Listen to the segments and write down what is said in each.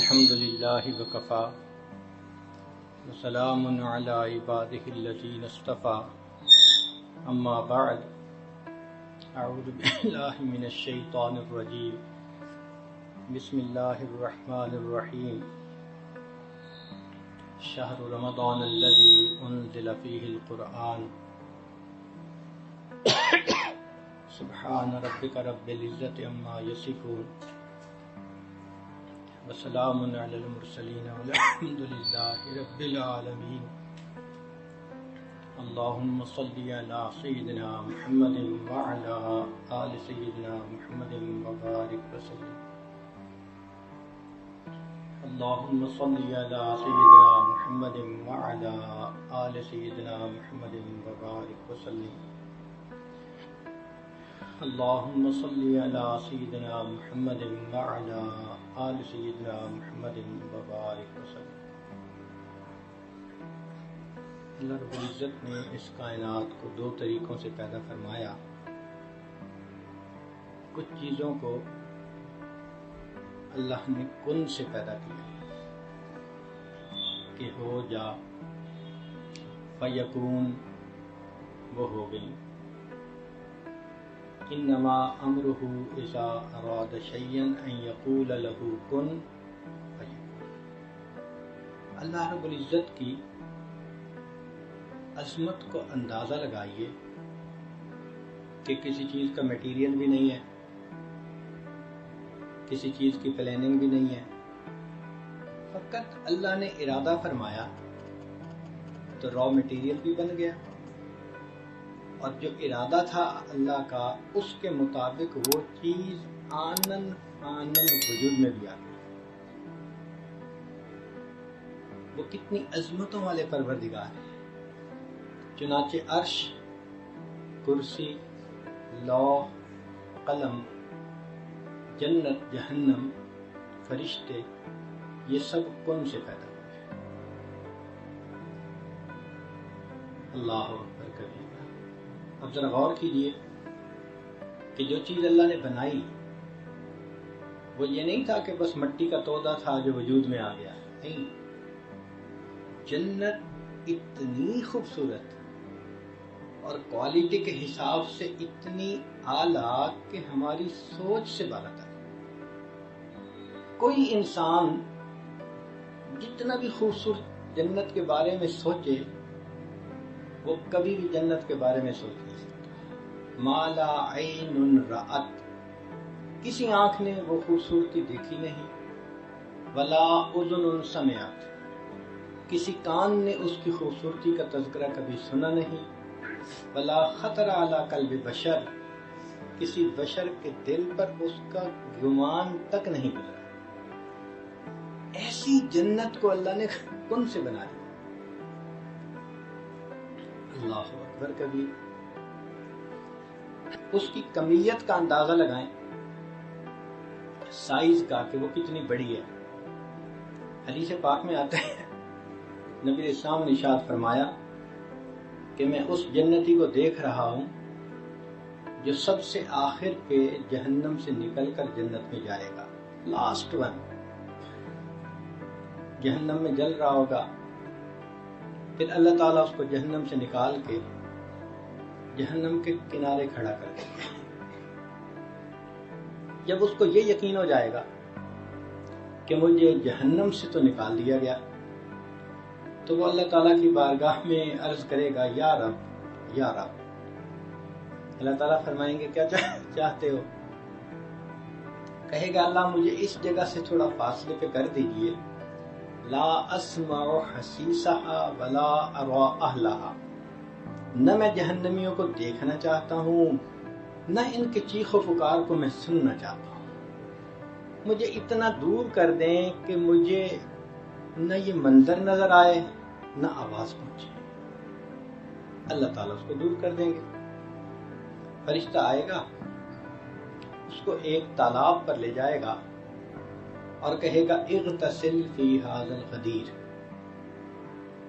الحمد لله وكفى وسلام على عباده الذين اصطفى أما بعد أعوذ بالله من الشيطان الرجيم بسم الله الرحمن الرحيم شهر رمضان الذي أنزل فيه القرآن سبحان ربك رب العزة عما يصفون وسلام على المرسلين والحمد لله رب العالمين اللهم صل على سيدنا محمد وعلى آل سيدنا محمد وبارك وسلم اللهم صل على سيدنا محمد وعلى آل سيدنا محمد وبارك وسلم اللهم صل على سيدنا محمد وعلى آل سيدنا محمد وبارك وسلم۔ اللہ رب العزت نے اس کائنات کو دو طریقوں سے پیدا فرمایا۔ کچھ چیزوں کو اللہ نے کن سے پیدا کیا کہ ہو جا فیکون، وہ ہو گئی۔ انما امرہ اذا اراد شیئا ان یقول له کن فیکون۔ اللہ رب العزت کی عظمت کو اندازہ لگائیے کہ کسی چیز کا میٹیریل بھی نہیں ہے، کسی چیز کی پلاننگ بھی نہیں ہے، فقط اللہ نے ارادہ فرمایا تو را میٹیریل بھی بن گیا، اور جو ارادہ تھا اللہ کا اس کے مطابق وہ چیز آنن فانن وجود میں بھی آ گئی۔ وہ کتنی عظمتوں والے پروردگار ہیں۔ چنانچہ عرش، کرسی، لوح، قلم، جنت، جہنم، فرشتے، یہ سب کون سے پیدا ہوئے؟ اللہ اکبر کبیر۔ اب ذرا غور کیجئے کہ جو چیز اللہ نے بنائی وہ یہ نہیں تھا کہ بس مٹی کا تودا تھا جو وجود میں آ گیا، نہیں۔ جنت اتنی خوبصورت اور کوالٹی کے حساب سے اتنی اعلیٰ کہ ہماری سوچ سے بالاتر ہے۔ کوئی انسان جتنا بھی خوبصورت جنت کے بارے میں سوچے وہ کبھی بھی جنت کے بارے میں سوچ نہیں سکتا۔ ما لا عین رأت، کسی آنکھ نے وہ خوبصورتی دیکھی نہیں، ولا اذن سمعت، کسی کان نے اس کی خوبصورتی کا تذکرہ کبھی سنا نہیں، ولا خطر علی قلب بشر، کسی بشر کے دل پر اس کا گمان تک نہیں گزرا۔ ایسی جنت کو اللہ نے کن سے بنا دیا۔ اللہ اکبر کبیر۔ اس کی کمیت کا اندازہ لگائیں، سائز کا کہ وہ کتنی بڑی ہے۔ حدیث پاک میں آتا ہے، نبی علیہ السلام نے ارشاد فرمایا کہ میں اس جنتی کو دیکھ رہا ہوں جو سب سے آخر پہ جہنم سے نکل کر جنت میں جائے گا، لاسٹ ون، جہنم میں جل رہا ہوگا، پھر اللہ تعالیٰ اس کو جہنم سے نکال کے جہنم کے کنارے کھڑا کر دیں گے۔ جب اس کو یہ یقین ہو جائے گا کہ مجھے جہنم سے تو نکال دیا گیا، تو وہ اللہ تعالیٰ کی بارگاہ میں عرض کرے گا، یا رب یا رب۔ اللہ تعالیٰ فرمائیں گے، کیا چاہتے ہو؟ کہے گا، اللہ مجھے اس جگہ سے تھوڑا فاصلے پہ کر دیجئے، لا اسمع حسیسها ولا ارى اهلها، نہ میں جہنمیوں کو دیکھنا چاہتا ہوں نہ ان کے چیخ و پکار کو میں سننا چاہتا ہوں۔ مجھے اتنا دور کر دیں کہ مجھے نہ یہ منظر نظر آئے نہ آواز پہنچے۔ اللہ تعالیٰ اس کو دور کر دیں گے۔ فرشتہ آئے گا، اس کو ایک تالاب پر لے جائے گا اور کہے گا، اغتسل فی ھذا الغدیر،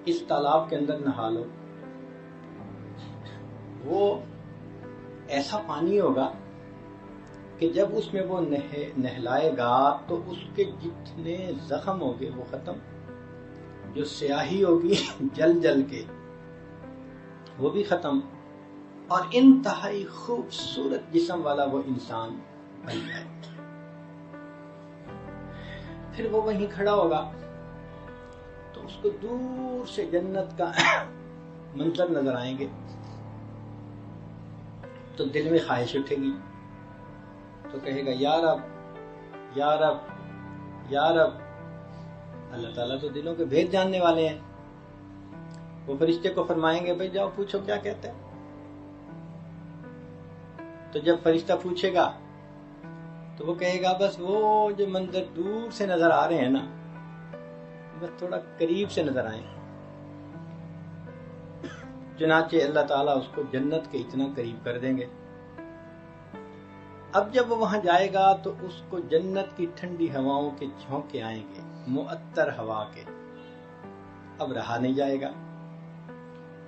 اس تالاب کے اندر نہا لو۔ وہ ایسا پانی ہوگا کہ جب اس میں وہ نہلائے گا تو اس کے جتنے زخم ہوں گے وہ ختم، جو سیاہی ہوگی جل جل کے وہ بھی ختم، اور انتہائی خوبصورت جسم والا وہ انسان بن جائے۔ پھر وہ وہیں کھڑا ہوگا تو اس کو دور سے جنت کا منظر نظر آئیں گے، تو دل میں خواہش اٹھے گی، تو کہے گا یا رب یا رب یا رب۔ اللہ تعالیٰ تو دلوں کے بھید جاننے والے ہیں، وہ فرشتے کو فرمائیں گے بھئی جاؤ پوچھو کیا کہتا ہے۔ تو جب فرشتہ پوچھے گا تو وہ کہے گا بس وہ جو منظر دور سے نظر آ رہے ہیں نا، بس تھوڑا قریب سے نظر آئیں۔ چنانچہ اللہ تعالیٰ اس کو جنت کے اتنا قریب کر دیں گے۔ اب جب وہ وہاں جائے گا تو اس کو جنت کی ٹھنڈی ہواؤں کے جھونکے آئیں گے، معطر ہوا کے، اب رہا نہیں جائے گا،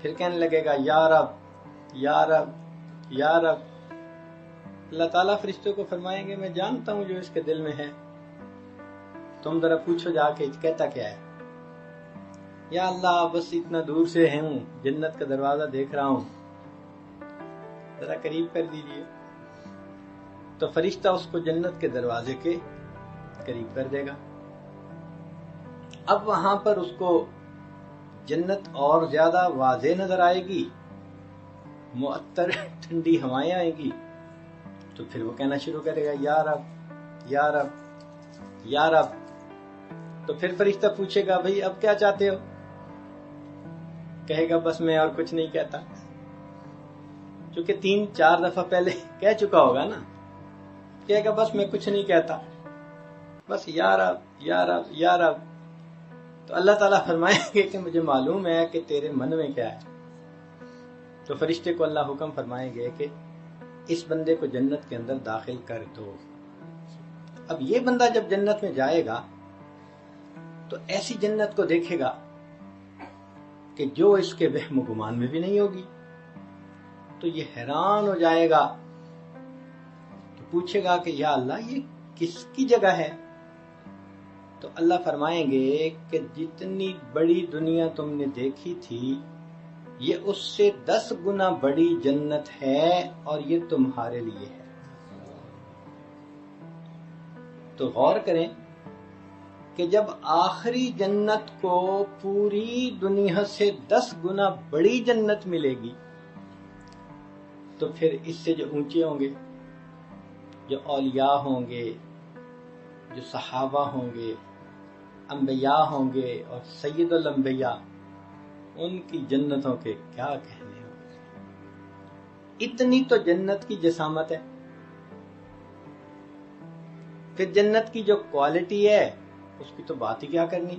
پھر کہنے لگے گا یا رب یا رب یا رب۔ اللہ تعالیٰ فرشتوں کو فرمائیں گے میں جانتا ہوں جو اس کے دل میں ہے، تم ذرا پوچھو جا کے کہتا کیا ہے۔ یا اللہ بس اتنا دور سے ہوں، جنت کا دروازہ دیکھ رہا ہوں، ذرا قریب کر دیجئے۔ تو فرشتہ اس کو جنت کے دروازے کے قریب کر دے گا۔ اب وہاں پر اس کو جنت اور زیادہ واضح نظر آئے گی، معطر ٹھنڈی ہوائیں آئیں گی، تو پھر وہ کہنا شروع کرے گا یا رب یا رب یا رب۔ تو پھر فرشتہ پوچھے گا بھئی اب کیا چاہتے ہو؟ کہے گا بس میں اور کچھ نہیں کہتا، چونکہ 3-4 دفعہ پہلے کہہ چکا ہوگا نا، کہے گا بس میں کچھ نہیں کہتا، بس یا رب یا رب یا رب۔ تو اللہ تعالیٰ فرمائیں گے کہ مجھے معلوم ہے کہ تیرے من میں کیا ہے۔ تو فرشتے کو اللہ حکم فرمائیں گے کہ اس بندے کو جنت کے اندر داخل کر دو۔ اب یہ بندہ جب جنت میں جائے گا تو ایسی جنت کو دیکھے گا کہ جو اس کے وہم و گمان میں بھی نہیں ہوگی، تو یہ حیران ہو جائے گا، تو پوچھے گا کہ یا اللہ یہ کس کی جگہ ہے؟ تو اللہ فرمائیں گے کہ جتنی بڑی دنیا تم نے دیکھی تھی یہ اس سے 10 گنا بڑی جنت ہے اور یہ تمہارے لیے ہے۔ تو غور کریں کہ جب آخری جنت کو پوری دنیا سے 10 گنا بڑی جنت ملے گی تو پھر اس سے جو اونچے ہوں گے، جو اولیاء ہوں گے، جو صحابہ ہوں گے، انبیاء ہوں گے اور سید الانبیاء، ان کی جنتوں کے کیا کہنے ہوں گے۔ اتنی تو جنت کی جسامت ہے۔ پھر جنت کی جو کوالٹی ہے اس کی تو بات ہی کیا کرنی۔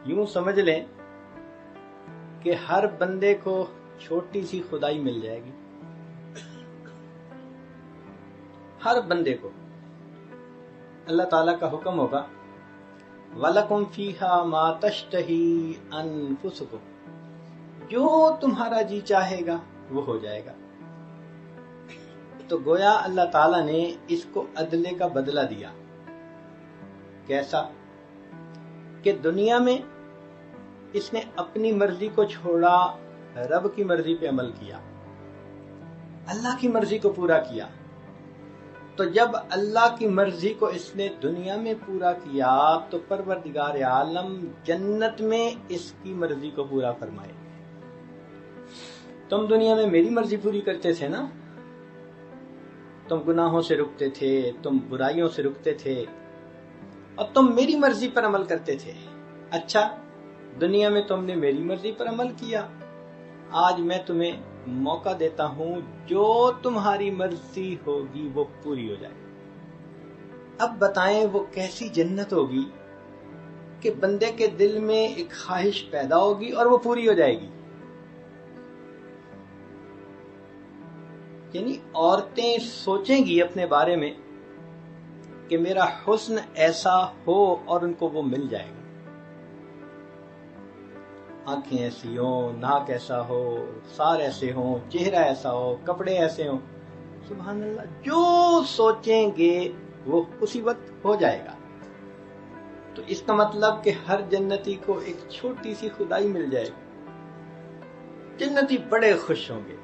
یوں سمجھ لیں کہ ہر بندے کو چھوٹی سی خدائی مل جائے گی، ہر بندے کو اللہ تعالیٰ کا حکم ہوگا وَلَكُمْ فِيهَا مَا تَشْتَهِي أَنفُسُكُمْ، جو تمہارا جی چاہے گا وہ ہو جائے گا۔ تو گویا اللہ تعالیٰ نے اس کو عدلے کا بدلہ دیا۔ کیسا؟ کہ دنیا میں اس نے اپنی مرضی کو چھوڑا، رب کی مرضی پہ عمل کیا، اللہ کی مرضی کو پورا کیا۔ تو جب اللہ کی مرضی کو اس نے دنیا میں پورا کیا تو پروردگار عالم جنت میں اس کی مرضی کو پورا فرمائے۔ تم دنیا میں میری مرضی پوری کرتے تھے نا، تم گناہوں سے رکتے تھے، تم برائیوں سے رکتے تھے اور تم میری مرضی پر عمل کرتے تھے۔ اچھا، دنیا میں تم نے میری مرضی پر عمل کیا، آج میں تمہیں موقع دیتا ہوں جو تمہاری مرضی ہوگی وہ پوری ہو جائے۔ اب بتائیں وہ کیسی جنت ہوگی کہ بندے کے دل میں ایک خواہش پیدا ہوگی اور وہ پوری ہو جائے گی۔ یعنی عورتیں سوچیں گی اپنے بارے میں کہ میرا حسن ایسا ہو اور ان کو وہ مل جائے گا، آنکھیں ایسی ہوں، ناک ایسا ہو، سار ایسے ہوں، چہرہ ایسا ہو، کپڑے ایسے ہوں، سبحان اللہ، جو سوچیں گے وہ اسی وقت ہو جائے گا۔ تو اس کا مطلب کہ ہر جنتی کو ایک چھوٹی سی خدائی مل جائے گی، جنتی بڑے خوش ہوں گے،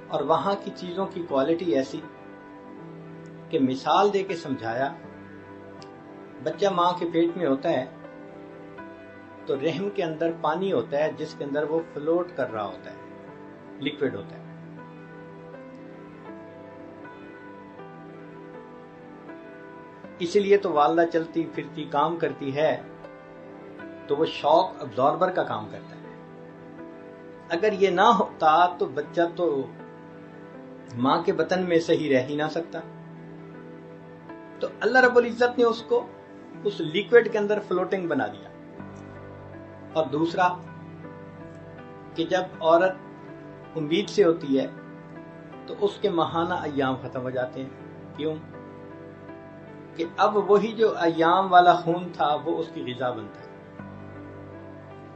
اور وہاں کی چیزوں کی کوالٹی ایسی کہ مثال دے کے سمجھایا، بچہ ماں کے پیٹ میں ہوتا ہے تو رحم کے اندر پانی ہوتا ہے جس کے اندر وہ فلوٹ کر رہا ہوتا ہے، لیکوڈ ہوتا ہے۔ اسی لیے تو والدہ چلتی پھرتی کام کرتی ہے تو وہ شاک ابزاربر کا کام کرتا ہے۔ اگر یہ نہ ہوتا تو بچہ تو ماں کے بطن میں صحیح رہ ہی نہ سکتا۔ تو اللہ رب العزت نے اس کو اس لیکوڈ کے اندر فلوٹنگ بنا دیا۔ اور دوسرا کہ جب عورت امید سے ہوتی ہے تو اس کے ماہانہ ایام ختم ہو جاتے ہیں۔ کیوں؟ کہ اب وہی جو ایام والا خون تھا وہ اس کی غذا بنتا ہے۔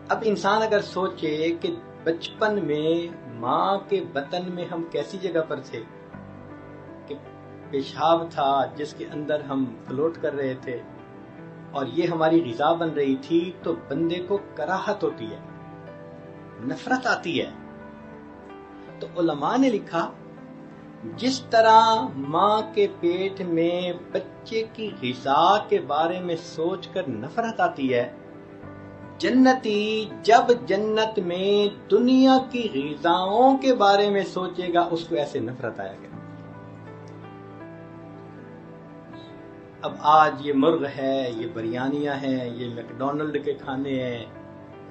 اب انسان اگر سوچے کہ بچپن میں ماں کے بطن میں ہم کیسی جگہ پر تھے کہ پیشاب تھا جس کے اندر ہم فلوٹ کر رہے تھے اور یہ ہماری غذا بن رہی تھی، تو بندے کو کراہت ہوتی ہے، نفرت آتی ہے۔ تو علماء نے لکھا جس طرح ماں کے پیٹ میں بچے کی غذا کے بارے میں سوچ کر نفرت آتی ہے، جنتی جب جنت میں دنیا کی غذاؤں کے بارے میں سوچے گا اس کو ایسے نفرت آیا گیا۔ اب آج یہ مرغ ہے، یہ بریانیاں ہیں، یہ میکڈونلڈ کے کھانے ہیں،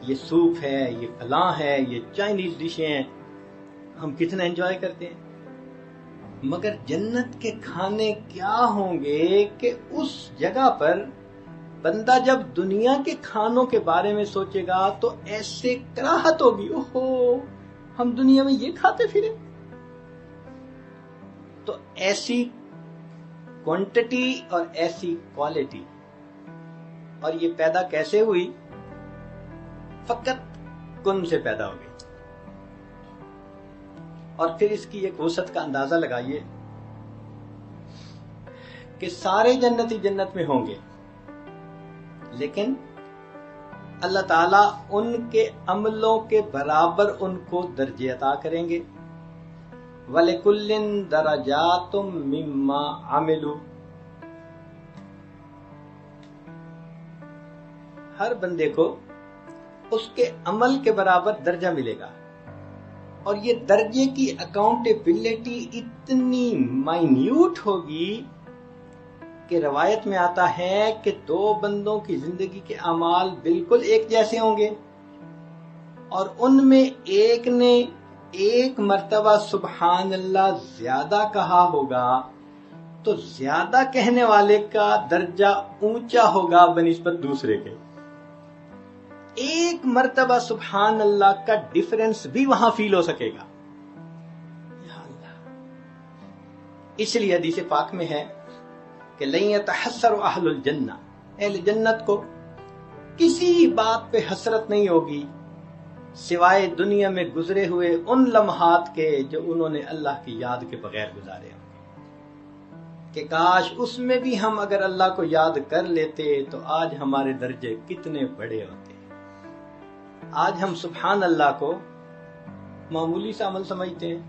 یہ سوپ ہے، یہ فلاں ہے، یہ چائنیز ڈشیں ہیں، ہم کتنا انجوائے کرتے ہیں۔ مگر جنت کے کھانے کیا ہوں گے کہ اس جگہ پر بندہ جب دنیا کے کھانوں کے بارے میں سوچے گا تو ایسے کراہت ہوگی، اوہو ہم دنیا میں یہ کھاتے پھرے۔ تو ایسی کوانٹٹی اور ایسی کوالٹی، اور یہ پیدا کیسے ہوئی؟ فقط کن سے پیدا ہو گئی۔ اور پھر اس کی ایک وسعت کا اندازہ لگائیے کہ سارے جنتی جنت میں ہوں گے، لیکن اللہ تعالیٰ ان کے عملوں کے برابر ان کو درجے عطا کریں گے۔ وَلِكُلٍّ دَرَجَاتٌ مِّمَّا عَمِلُوا، ہر بندے کو اس کے عمل کے برابر درجہ ملے گا۔ اور یہ درجے کی اکاؤنٹیبلٹی اتنی مائنیوٹ ہوگی کہ روایت میں آتا ہے کہ دو بندوں کی زندگی کے اعمال بالکل ایک جیسے ہوں گے، اور ان میں ایک نے ایک مرتبہ سبحان اللہ زیادہ کہا ہوگا تو زیادہ کہنے والے کا درجہ اونچا ہوگا بنسبت دوسرے کے۔ ایک مرتبہ سبحان اللہ کا ڈیفرنس بھی وہاں فیل ہو سکے گا۔ یا اللہ، اس لیے حدیث پاک میں ہے کہ لن يتحسر اہل الجنہ، اہل جنت کو کسی بات پہ حسرت نہیں ہوگی سوائے دنیا میں گزرے ہوئے ان لمحات کے جو انہوں نے اللہ کی یاد کے بغیر گزارے ہوں گے، کہ کاش اس میں بھی ہم اگر اللہ کو یاد کر لیتے تو آج ہمارے درجے کتنے بڑے ہوتے۔ آج ہم سبحان اللہ کو معمولی سا عمل سمجھتے ہیں،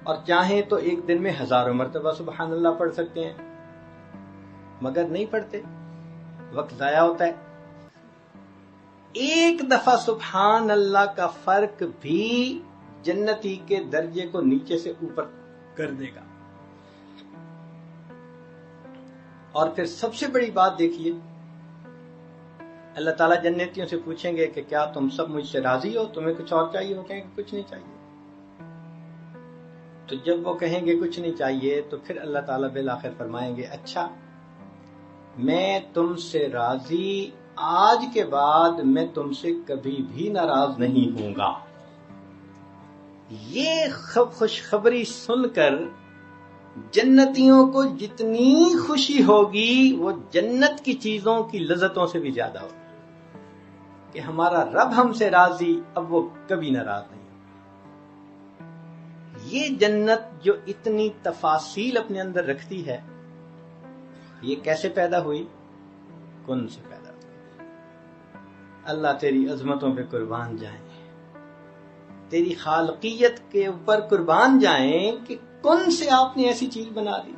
اور چاہیں تو ایک دن میں ہزاروں مرتبہ سبحان اللہ پڑھ سکتے ہیں، مگر نہیں پڑھتے، وقت ضائع ہوتا ہے۔ ایک دفعہ سبحان اللہ کا فرق بھی جنتی کے درجے کو نیچے سے اوپر کر دے گا۔ اور پھر سب سے بڑی بات دیکھیے، اللہ تعالیٰ جنتیوں سے پوچھیں گے کہ کیا تم سب مجھ سے راضی ہو، تمہیں کچھ اور چاہیے؟ ہو کہیں کہ کچھ نہیں چاہیے۔ تو جب وہ کہیں گے کچھ نہیں چاہیے تو پھر اللہ تعالیٰ بالآخر فرمائیں گے اچھا میں تم سے راضی، آج کے بعد میں تم سے کبھی بھی ناراض نہیں ہوں گا۔ یہ خوشخبری سن کر جنتیوں کو جتنی خوشی ہوگی وہ جنت کی چیزوں کی لذتوں سے بھی زیادہ ہوگی، کہ ہمارا رب ہم سے راضی، اب وہ کبھی ناراض نہیں۔ یہ جنت جو اتنی تفاصیل اپنے اندر رکھتی ہے، یہ کیسے پیدا ہوئی؟ کن سے پیدا ہوئی۔ اللہ تیری عظمتوں پہ قربان جائیں، تیری خالقیت کے اوپر قربان جائیں کہ کن سے آپ نے ایسی چیز بنا دی۔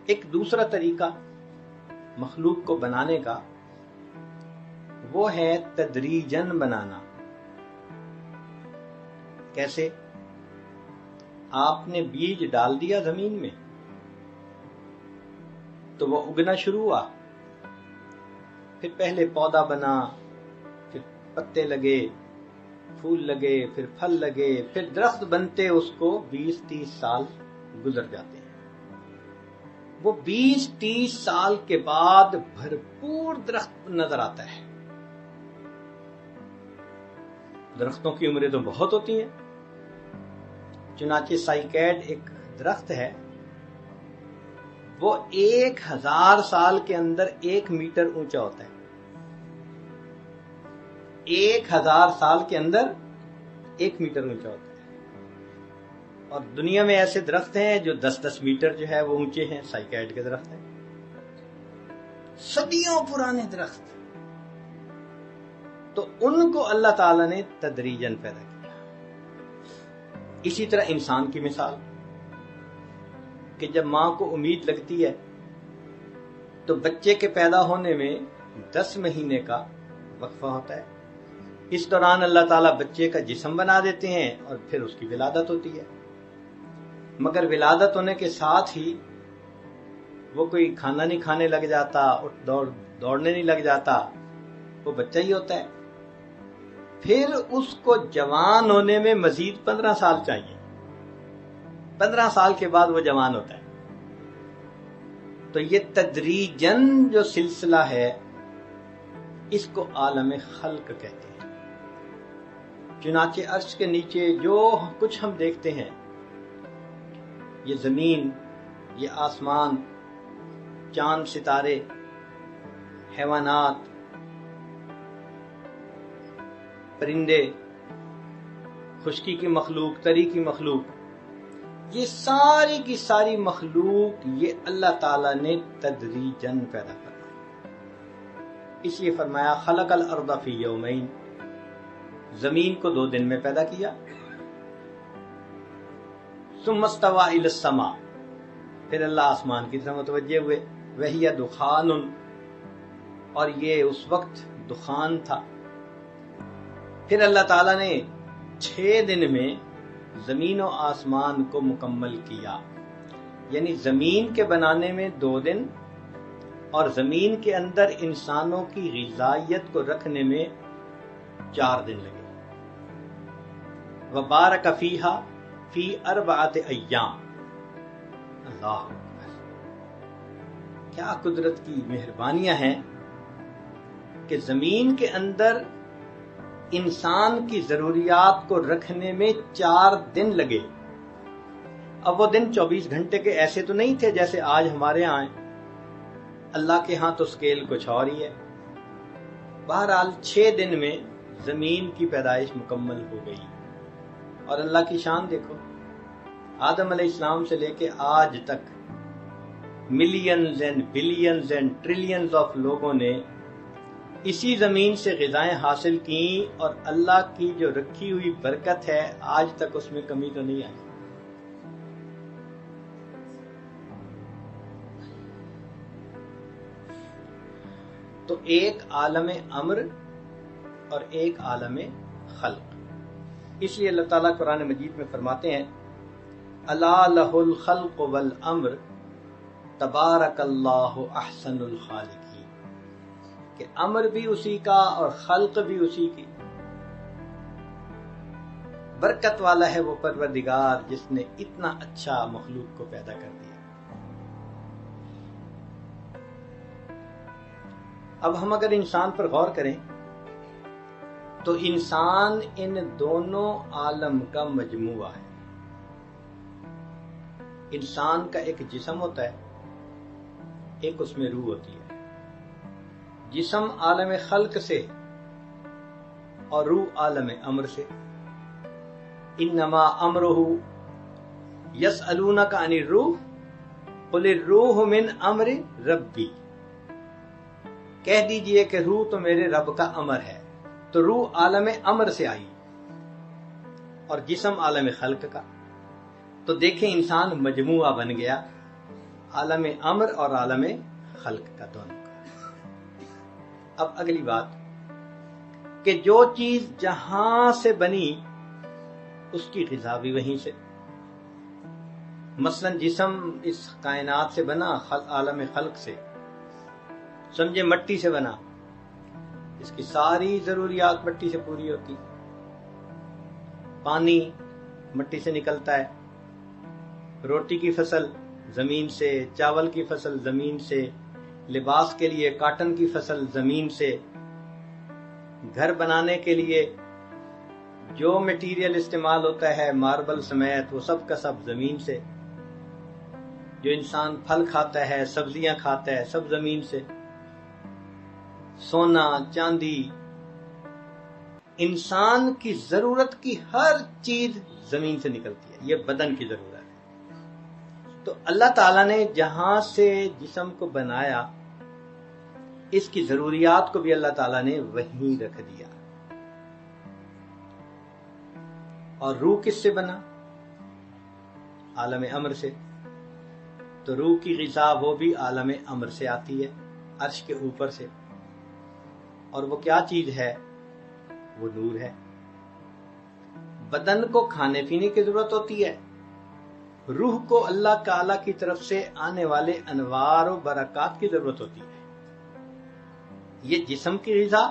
ایک دوسرا طریقہ مخلوق کو بنانے کا وہ ہے تدریجن بنانا۔ کیسے؟ آپ نے بیج ڈال دیا زمین میں تو وہ اگنا شروع ہوا، پھر پہلے پودا بنا، پھر پتے لگے، پھول لگے، پھر پھل لگے، پھر درخت بنتے اس کو 20-30 سال گزر جاتے ہیں۔ وہ 20-30 سال کے بعد بھرپور درخت نظر آتا ہے۔ درختوں کی عمریں تو بہت ہوتی ہیں، چنانچہ سائیکیڈ ایک درخت ہے، وہ 1000 سال کے اندر 1 میٹر اونچا ہوتا ہے۔ 1000 سال کے اندر 1 میٹر اونچا ہوتا ہے، اور دنیا میں ایسے درخت ہیں جو 10-10 میٹر جو ہے وہ اونچے ہیں، سائیکیڈ کے درخت ہیں، صدیوں پرانے درخت۔ تو ان کو اللہ تعالیٰ نے تدریجن پیدا کیا۔ اسی طرح انسان کی مثال کہ جب ماں کو امید لگتی ہے تو بچے کے پیدا ہونے میں 10 مہینے کا وقفہ ہوتا ہے۔ اس دوران اللہ تعالیٰ بچے کا جسم بنا دیتے ہیں اور پھر اس کی ولادت ہوتی ہے، مگر ولادت ہونے کے ساتھ ہی وہ کوئی کھانا نہیں کھانے لگ جاتا، دوڑنے نہیں لگ جاتا، وہ بچہ ہی ہوتا ہے۔ پھر اس کو جوان ہونے میں مزید 15 سال چاہیے، 15 سال کے بعد وہ جوان ہوتا ہے۔ تو یہ تدریجن جو سلسلہ ہے اس کو عالم خلق کہتے ہیں۔ چنانچہ عرش کے نیچے جو کچھ ہم دیکھتے ہیں، یہ زمین، یہ آسمان، چاند ستارے، حیوانات، پرندے، خشکی کی مخلوق، تری کی مخلوق، یہ ساری کی ساری مخلوق یہ اللہ تعالیٰ نے تدریجن پیدا کرا۔ اس لیے فرمایا خلق الارض فی یومین، زمین کو 2 دن میں پیدا کیا۔ ثم استوى الی السماء، پھر اللہ آسمان کی طرف متوجہ ہوئے، وہی دخان، اور یہ اس وقت دخان تھا۔ پھر اللہ تعالیٰ نے 6 دن میں زمین و آسمان کو مکمل کیا، یعنی زمین کے بنانے میں 2 دن اور زمین کے اندر انسانوں کی غذائیت کو رکھنے میں 4 دن لگے۔ وبارک فیہا فی 4 ایام۔ اللہ اکبر، کیا قدرت کی مہربانیاں ہیں کہ زمین کے اندر انسان کی ضروریات کو رکھنے میں 4 دن لگے۔ اب وہ دن 24 گھنٹے کے ایسے تو نہیں تھے جیسے آج ہمارے ہاں ہیں، اللہ کے ہاں تو سکیل کچھ اور ہی ہے۔ بہرحال 6 دن میں زمین کی پیدائش مکمل ہو گئی، اور اللہ کی شان دیکھو، آدم علیہ السلام سے لے کے آج تک millions and billions and trillions of لوگوں نے اسی زمین سے غذائیں حاصل کیں، اور اللہ کی جو رکھی ہوئی برکت ہے آج تک اس میں کمی تو نہیں آئی۔ تو ایک عالم امر اور ایک عالم خلق۔ اس لیے اللہ تعالیٰ قرآن مجید میں فرماتے ہیں الا لہ الخلق والامر تبارک اللہ احسن الخالقین، کہ امر بھی اسی کا اور خلق بھی اسی کی۔ برکت والا ہے وہ پروردگار جس نے اتنا اچھا مخلوق کو پیدا کر دیا۔ اب ہم اگر انسان پر غور کریں تو انسان ان دونوں عالم کا مجموعہ ہے۔ انسان کا ایک جسم ہوتا ہے، ایک اس میں روح ہوتی ہے۔ جسم عالم خلق سے اور روح عالم امر سے۔ انما امرہ یسألونک عن الروح قل الروح من امر ربی، کہہ دیجئے کہ روح تو میرے رب کا امر ہے. تو روح عالم امر سے آئی اور جسم عالم خلق کا. تو دیکھیں انسان مجموعہ بن گیا عالم امر اور عالم خلق کا دونوں کا. اب اگلی بات کہ جو چیز جہاں سے بنی اس کی غذا بھی وہیں سے. مثلا جسم اس کائنات سے بنا عالم خلق سے، سمجھے مٹی سے بنا، اس کی ساری ضروریات مٹی سے پوری ہوتی. پانی مٹی سے نکلتا ہے، روٹی کی فصل زمین سے، چاول کی فصل زمین سے، لباس کے لیے کاٹن کی فصل زمین سے، گھر بنانے کے لیے جو میٹیریل استعمال ہوتا ہے ماربل سمیت وہ سب کا سب زمین سے. جو انسان پھل کھاتا ہے، سبزیاں کھاتا ہے، سب زمین سے. سونا چاندی، انسان کی ضرورت کی ہر چیز زمین سے نکلتی ہے. یہ بدن کی ضرورت ہے. تو اللہ تعالیٰ نے جہاں سے جسم کو بنایا اس کی ضروریات کو بھی اللہ تعالیٰ نے وہیں رکھ دیا. اور روح کس سے بنا؟ عالم امر سے. تو روح کی غذا وہ بھی عالم امر سے آتی ہے، عرش کے اوپر سے. اور وہ کیا چیز ہے؟ وہ نور ہے. بدن کو کھانے پینے کی ضرورت ہوتی ہے، روح کو اللہ تعالی کی طرف سے آنے والے انوار و برکات کی ضرورت ہوتی ہے. یہ جسم کی غذا،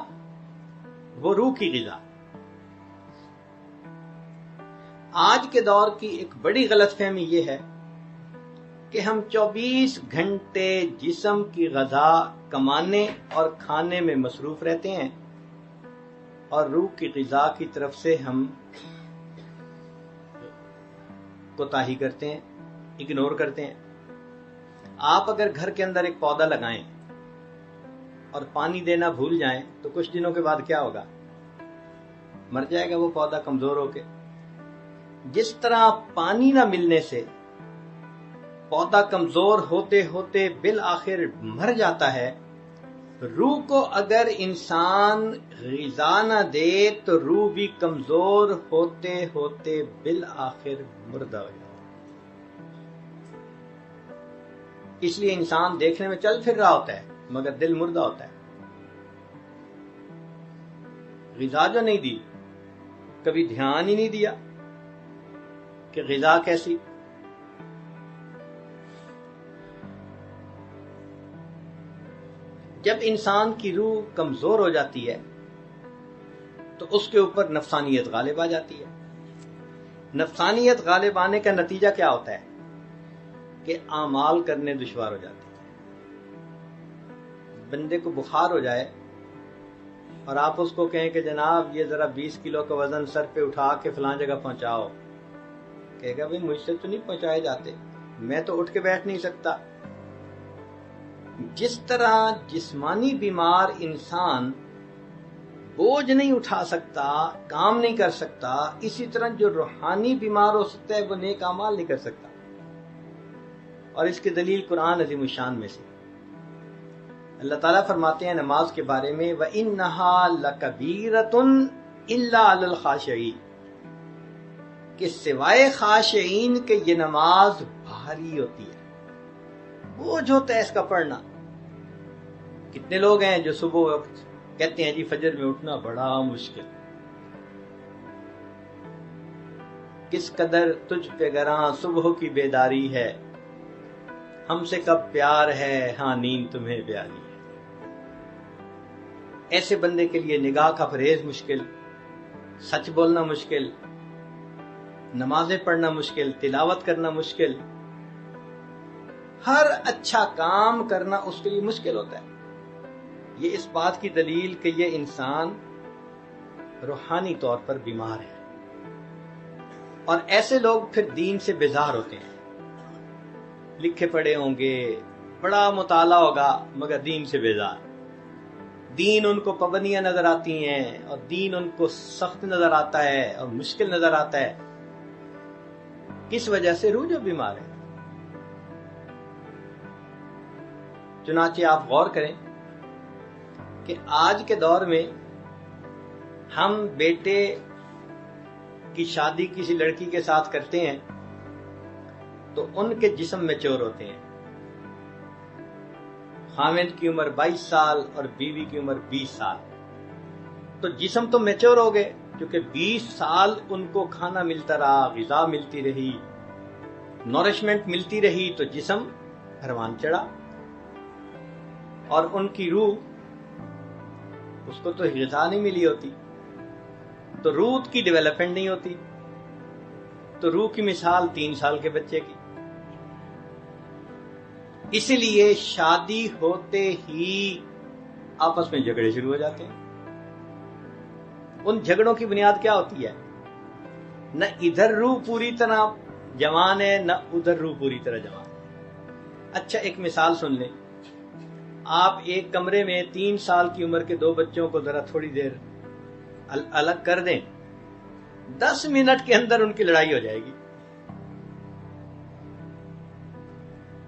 وہ روح کی غذا. آج کے دور کی ایک بڑی غلط فہمی یہ ہے کہ ہم 24 گھنٹے جسم کی غذا کمانے اور کھانے میں مصروف رہتے ہیں اور روح کی غذا کی طرف سے ہم کوتاہی کرتے ہیں، اگنور کرتے ہیں. آپ اگر گھر کے اندر ایک پودا لگائیں اور پانی دینا بھول جائیں تو کچھ دنوں کے بعد کیا ہوگا؟ مر جائے گا وہ پودا کمزور ہو کے. جس طرح پانی نہ ملنے سے پودا کمزور ہوتے ہوتے بالآخر مر جاتا ہے، روح کو اگر انسان غذا نہ دے تو روح بھی کمزور ہوتے ہوتے بالآخر مردہ ہو جاتا ہے. اس لیے انسان دیکھنے میں چل پھر رہا ہوتا ہے مگر دل مردہ ہوتا ہے. غذا جو نہیں دی، کبھی دھیان ہی نہیں دیا کہ غذا کیسی. جب انسان کی روح کمزور ہو جاتی ہے تو اس کے اوپر نفسانیت غالب آ جاتی ہے. نفسانیت غالب آنے کا نتیجہ کیا ہوتا ہے کہ اعمال کرنے دشوار ہو جاتے ہیں. بندے کو بخار ہو جائے اور آپ اس کو کہیں کہ جناب یہ ذرا 20 کلو کا وزن سر پہ اٹھا کے فلاں جگہ پہنچاؤ، کہے گا بھئی مجھ سے تو نہیں پہنچائے جاتے، میں تو اٹھ کے بیٹھ نہیں سکتا. جس طرح جسمانی بیمار انسان بوجھ نہیں اٹھا سکتا، کام نہیں کر سکتا، اسی طرح جو روحانی بیمار ہو سکتا ہے وہ نیک اعمال نہیں کر سکتا. اور اس کی دلیل قرآن عظیم الشان میں سے اللہ تعالیٰ فرماتے ہیں نماز کے بارے میں وَإِنَّهَا لَكَبِيرَةٌ إِلَّا عَلَى الْخَاشِعِينَ، کہ سوائے خاشعین کہ یہ نماز بھاری ہوتی ہے، بوجھ ہوتا ہے اس کا پڑھنا. کتنے لوگ ہیں جو صبح وقت کہتے ہیں جی فجر میں اٹھنا بڑا مشکل، کس قدر تجھ پہ گراں صبح کی بیداری ہے، ہم سے کب پیار ہے ہاں نیند تمہیں پیاری ہے. ایسے بندے کے لیے نگاہ کا پرہیز مشکل، سچ بولنا مشکل، نمازیں پڑھنا مشکل، تلاوت کرنا مشکل، ہر اچھا کام کرنا اس کے لیے مشکل ہوتا ہے. یہ اس بات کی دلیل کہ یہ انسان روحانی طور پر بیمار ہے. اور ایسے لوگ پھر دین سے بیزار ہوتے ہیں. لکھے پڑھے ہوں گے، بڑا مطالعہ ہوگا مگر دین سے بیزار. دین ان کو پابندیاں نظر آتی ہیں اور دین ان کو سخت نظر آتا ہے اور مشکل نظر آتا ہے. کس وجہ سے؟ روح جو بیمار ہے. چنانچہ آپ غور کریں کہ آج کے دور میں ہم بیٹے کی شادی کسی لڑکی کے ساتھ کرتے ہیں تو ان کے جسم میچور ہوتے ہیں. خاوند کی عمر 22 سال اور بیوی کی عمر 20 سال. تو جسم تو میچور ہو گئے کیونکہ 20 سال ان کو کھانا ملتا رہا، غذا ملتی رہی، نورشمنٹ ملتی رہی، تو جسم پروان چڑھا. اور ان کی روح، اس کو تو غذا نہیں ملی ہوتی، تو روح کی ڈیولپمنٹ نہیں ہوتی. تو روح کی مثال 3 سال کے بچے کی. اسی لیے شادی ہوتے ہی آپس میں جھگڑے شروع ہو جاتے ہیں. ان جھگڑوں کی بنیاد کیا ہوتی ہے؟ نہ ادھر روح پوری طرح جوان ہے، نہ ادھر روح پوری طرح جوان ہے. اچھا ایک مثال سن لیں. آپ ایک کمرے میں 3 سال کی عمر کے 2 بچوں کو ذرا تھوڑی دیر الگ کر دیں، 10 منٹ کے اندر ان کی لڑائی ہو جائے گی.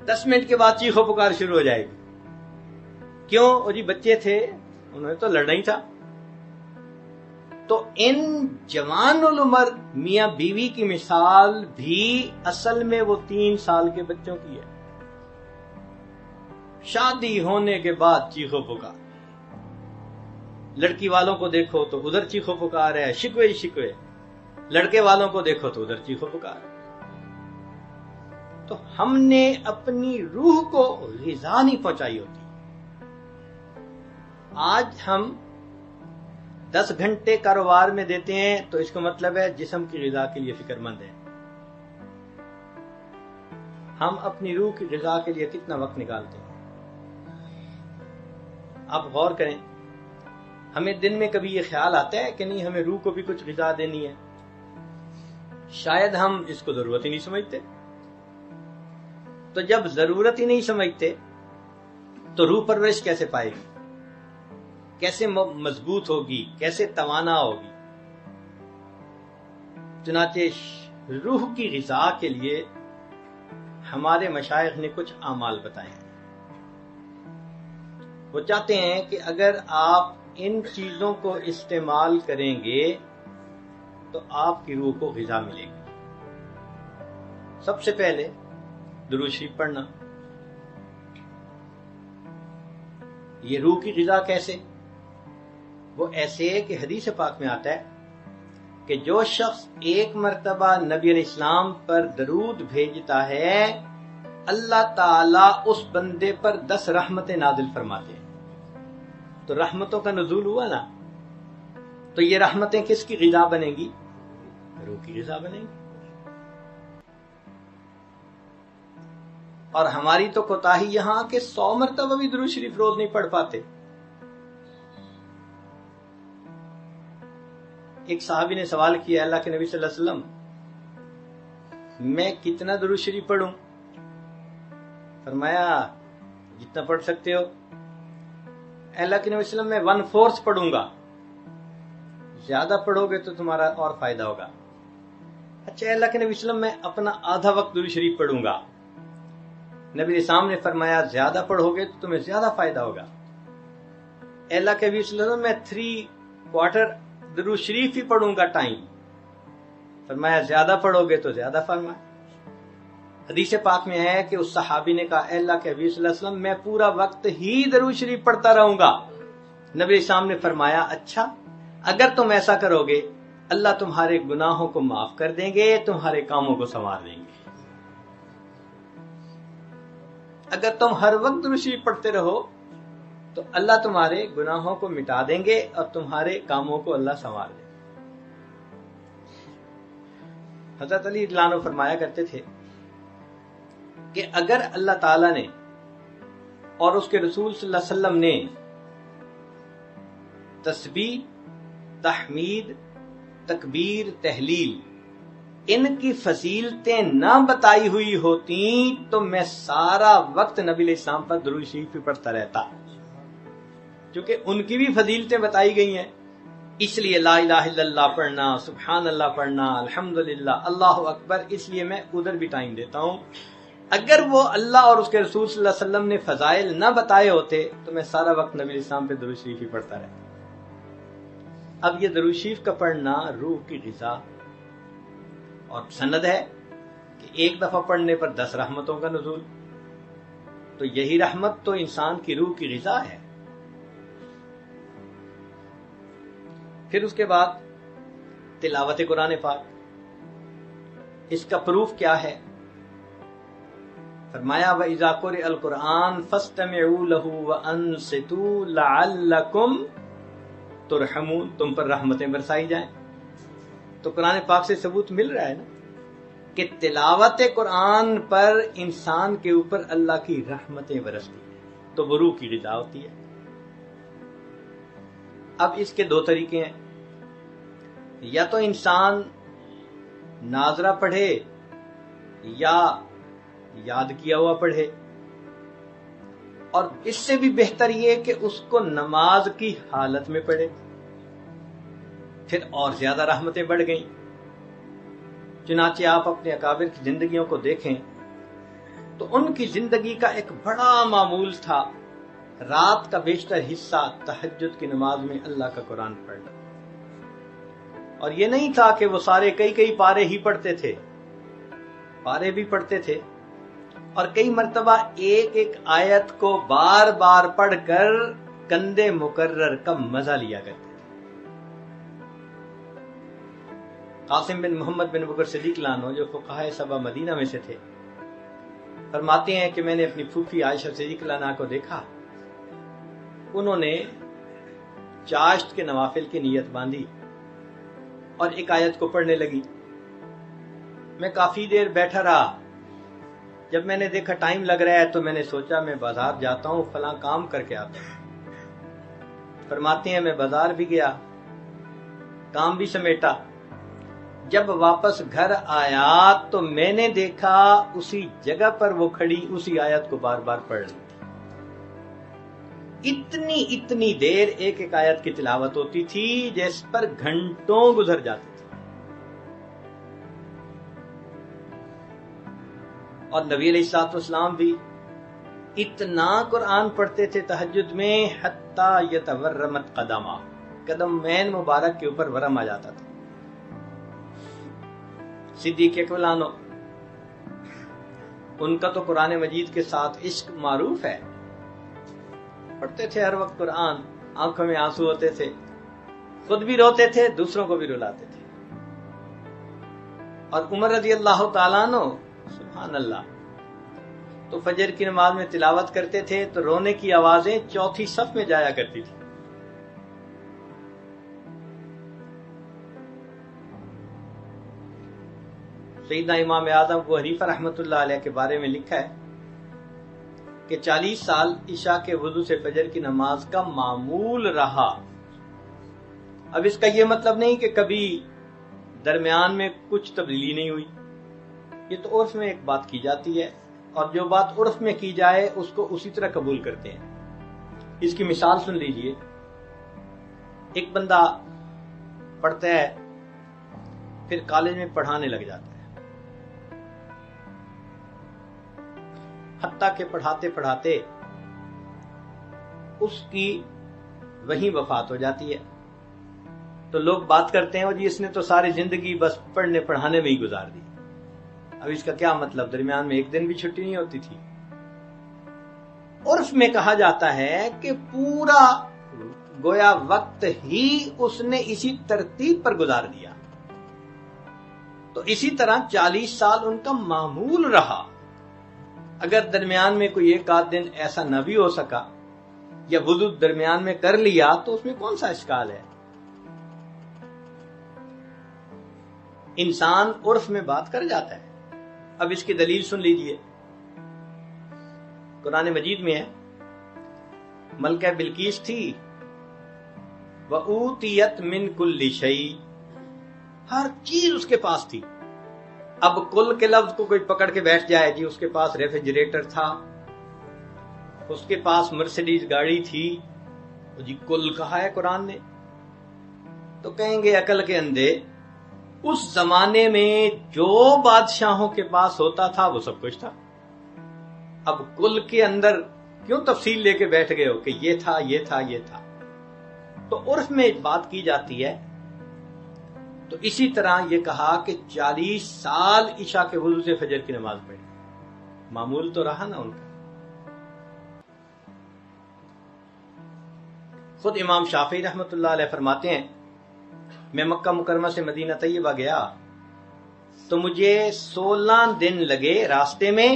10 منٹ کے بعد چیخو پکار شروع ہو جائے گی. کیوں؟ وہ جی بچے تھے، انہوں نے تو لڑنا ہی تھا. تو ان جوان العمر میاں بیوی کی مثال بھی اصل میں وہ 3 سال کے بچوں کی ہے. شادی ہونے کے بعد چیخو پکار. لڑکی والوں کو دیکھو تو ادھر چیخو پکار ہے، شکوے ہی شکوے. لڑکے والوں کو دیکھو تو ادھر چیخو پکار. تو ہم نے اپنی روح کو غذا نہیں پہنچائی ہوتی. آج ہم 10 گھنٹے کاروبار میں دیتے ہیں تو اس کا مطلب ہے جسم کی غذا کے لیے فکر مند ہیں. ہم اپنی روح کی غذا کے لیے کتنا وقت نکالتے ہیں؟ آپ غور کریں. ہمیں دن میں کبھی یہ خیال آتا ہے کہ نہیں ہمیں روح کو بھی کچھ غذا دینی ہے؟ شاید ہم اس کو ضرورت ہی نہیں سمجھتے. تو جب ضرورت ہی نہیں سمجھتے تو روح پرورش کیسے پائے گی؟ کیسے مضبوط ہوگی؟ کیسے توانا ہوگی؟ چنانچہ روح کی غذا کے لیے ہمارے مشائخ نے کچھ اعمال بتائے ہیں. وہ چاہتے ہیں کہ اگر آپ ان چیزوں کو استعمال کریں گے تو آپ کی روح کو غذا ملے گی. سب سے پہلے درود شریف پڑھنا. یہ روح کی غذا کیسے؟ وہ ایسے کہ حدیث پاک میں آتا ہے کہ جو شخص ایک مرتبہ نبی علیہ السلام پر درود بھیجتا ہے اللہ تعالیٰ اس بندے پر 10 رحمتیں نازل فرماتے ہیں. تو رحمتوں کا نزول ہوا نا، تو یہ رحمتیں کس کی غذا بنیں گی؟ روح کی غذا بنیں گی. اور ہماری تو کوتاہی یہاں کہ 100 مرتبہ بھی درود شریف روز نہیں پڑھ پاتے. ایک صحابی نے سوال کیا اللہ کے نبی صلی اللہ علیہ وسلم میں کتنا درود شریف پڑھوں؟ فرمایا جتنا پڑھ سکتے ہو. اللہ کے نبی صلی اللہ علیہ وسلم میں 1/4 پڑھوں گا. زیادہ پڑھو گے تو تمہارا اور فائدہ ہوگا. اچھا اللہ کے نبی صلی اللہ علیہ وسلم میں اپنا آدھا وقت درود شریف پڑھوں گا. نبی اسلام نے فرمایا زیادہ پڑھو گے تو تمہیں زیادہ فائدہ ہوگا. اللہ کے نبی صلی اللہ علیہ وسلم میں 3/4 درود شریف ہی پڑھوں گا ٹائم. فرمایا زیادہ پڑھو گے تو زیادہ فرمایا. حدیث پاک میں ہے کہ اس صحابی نے کہا اے اللہ کے نبی صلی اللہ علیہ وسلم میں پورا وقت ہی درود شریف پڑھتا رہوں گا. نبی اسلام نے فرمایا اچھا اگر تم ایسا کرو گے اللہ تمہارے گناہوں کو معاف کر دیں گے، تمہارے کاموں کو سنوار دیں گے. اگر تم ہر وقت درود شریف پڑھتے رہو تو اللہ تمہارے گناہوں کو مٹا دیں گے اور تمہارے کاموں کو اللہ سنوار دیں گے. حضرت علی رضی اللہ عنہ فرمایا کرتے تھے کہ اگر اللہ تعالی نے اور اس کے رسول صلی اللہ علیہ وسلم نے تسبیح، تحمید، تکبیر، تحلیل ان کی فضیلتیں نہ بتائی ہوئی ہوتی تو میں سارا وقت نبی علیہ السلام پر درود شریف پڑھتا رہتا. کیونکہ ان کی بھی فضیلتیں بتائی گئی ہیں، اس لیے لا الہ الا اللہ پڑھنا، سبحان اللہ پڑھنا، الحمدللہ، اللہ اکبر، اس لیے میں ادھر بھی ٹائم دیتا ہوں۔ اگر وہ اللہ اور اس کے رسول صلی اللہ علیہ وسلم نے فضائل نہ بتائے ہوتے تو میں سارا وقت نبی اسلام پہ درود شریف ہی پڑھتا رہتا۔ اب یہ درود شریف کا پڑھنا روح کی غذا، اور سند ہے کہ ایک دفعہ پڑھنے پر 10 رحمتوں کا نزول، تو یہی رحمت تو انسان کی روح کی غذا ہے۔ پھر اس کے بعد تلاوت قرآن پاک، اس کا پروف کیا ہے؟ فرمایا وَإِذَا قُرِئَ الْقُرْآنُ فَاسْتَمِعُوا لَهُ وَأَنصِتُوا لَعَلَّكُمْ تُرْحَمُونَ، تم پر رحمتیں برسائی جائیں۔ تو قرآن پاک سے ثبوت مل رہا ہے نا کہ تلاوت قرآن پر انسان کے اوپر اللہ کی رحمتیں برستی ہیں، تو وہ روح کی غذا ہوتی ہے۔ اب اس کے 2 طریقے ہیں، یا تو انسان ناظرہ پڑھے یا یاد کیا ہوا پڑھے، اور اس سے بھی بہتر یہ کہ اس کو نماز کی حالت میں پڑھے، پھر اور زیادہ رحمتیں بڑھ گئیں۔ چنانچہ آپ اپنے اکابر کی زندگیوں کو دیکھیں تو ان کی زندگی کا ایک بڑا معمول تھا رات کا بیشتر حصہ تہجد کی نماز میں اللہ کا قرآن پڑھنا۔ اور یہ نہیں تھا کہ وہ سارے کئی پارے ہی پڑھتے تھے، پارے بھی پڑھتے تھے، اور کئی مرتبہ ایک آیت کو بار بار پڑھ کر کندے مکرر کا مزہ لیا کرتے تھے۔ قاسم بن محمد بن بکر صدیق لانو جو فقہائے سبع مدینہ میں سے تھے، فرماتے ہیں کہ میں نے اپنی پھوپھی عائشہ صدیق لانہ کو دیکھا، انہوں نے چاشت کے نوافل کی نیت باندھی اور ایک آیت کو پڑھنے لگی۔ میں کافی دیر بیٹھا رہا، جب میں نے دیکھا ٹائم لگ رہا ہے تو میں نے سوچا میں بازار جاتا ہوں، فلاں کام کر کے آتا ہوں۔ فرماتے ہیں میں بازار بھی گیا، کام بھی سمیٹا، جب واپس گھر آیا تو میں نے دیکھا اسی جگہ پر وہ کھڑی اسی آیت کو بار بار پڑھ رہی تھی۔ اتنی دیر ایک آیت کی تلاوت ہوتی تھی جس پر گھنٹوں گزر جاتے تھے۔ اور نبی علیہ الصلوۃ والسلام بھی اتنا قرآن پڑھتے تھے تہجد میں حتیٰ یتورمت قدمہ، قدمین مبارک کے اوپر ورم آ جاتا تھا۔ صدیق اکبر عنہ، ان کا تو قرآن مجید کے ساتھ عشق معروف ہے، پڑھتے تھے ہر وقت قرآن، آنکھوں میں آنسو ہوتے تھے، خود بھی روتے تھے، دوسروں کو بھی رلاتے تھے۔ اور عمر رضی اللہ تعالیٰ عنہ، سبحان اللہ، تو فجر کی نماز میں تلاوت کرتے تھے تو رونے کی آوازیں چوتھی صف میں جایا کرتی تھی۔ سیدنا امام اعظم ابو حنیفہ رحمۃ اللہ علیہ کے بارے میں لکھا ہے کہ 40 سال عشاء کے وضو سے فجر کی نماز کا معمول رہا۔ اب اس کا یہ مطلب نہیں کہ کبھی درمیان میں کچھ تبدیلی نہیں ہوئی، یہ تو عرف میں ایک بات کی جاتی ہے، اور جو بات عرف میں کی جائے اس کو اسی طرح قبول کرتے ہیں۔ اس کی مثال سن لیجئے، ایک بندہ پڑھتا ہے پھر کالج میں پڑھانے لگ جاتا ہے، حتیٰ کہ پڑھاتے پڑھاتے اس کی وہیں وفات ہو جاتی ہے، تو لوگ بات کرتے ہیں اور جی اس نے تو ساری زندگی بس پڑھنے پڑھانے میں ہی گزار دی۔ اب اس کا کیا مطلب؟ درمیان میں ایک دن بھی چھٹی نہیں ہوتی تھی۔ عرف میں کہا جاتا ہے کہ پورا گویا وقت ہی اس نے اسی ترتیب پر گزار دیا۔ تو اسی طرح 40 سال ان کا معمول رہا۔ اگر درمیان میں کوئی ایک آدھ دن ایسا نہ بھی ہو سکا یا وضو درمیان میں کر لیا تو اس میں کون سا اشکال ہے؟ انسان عرف میں بات کر جاتا ہے۔ اب اس کی دلیل سن لیجئے، قرآن مجید میں ہے ملکہ بلقیس تھی وَأُوتِيَتْ مِنْ كُلِّ شَيْءٍ، ہر چیز اس کے پاس تھی۔ اب کل کے لفظ کو کوئی پکڑ کے بیٹھ جائے، جی اس کے پاس ریفریجریٹر تھا، اس کے پاس مرسیڈیز گاڑی تھی، جی کل کہا ہے قرآن نے۔ تو کہیں گے عقل کے اندھے، اس زمانے میں جو بادشاہوں کے پاس ہوتا تھا وہ سب کچھ تھا، اب کل کے اندر کیوں تفصیل لے کے بیٹھ گئے ہو کہ یہ تھا یہ تھا یہ تھا؟ تو عرف میں ایک بات کی جاتی ہے. تو اسی طرح یہ کہا کہ 40 سال عشاء کے وضو سے فجر کی نماز پڑھی، معمول تو رہا نا ان کا. خود امام شافعی رحمۃ اللہ علیہ فرماتے ہیں، میں مکہ مکرمہ سے مدینہ طیبہ گیا تو مجھے 16 دن لگے راستے میں،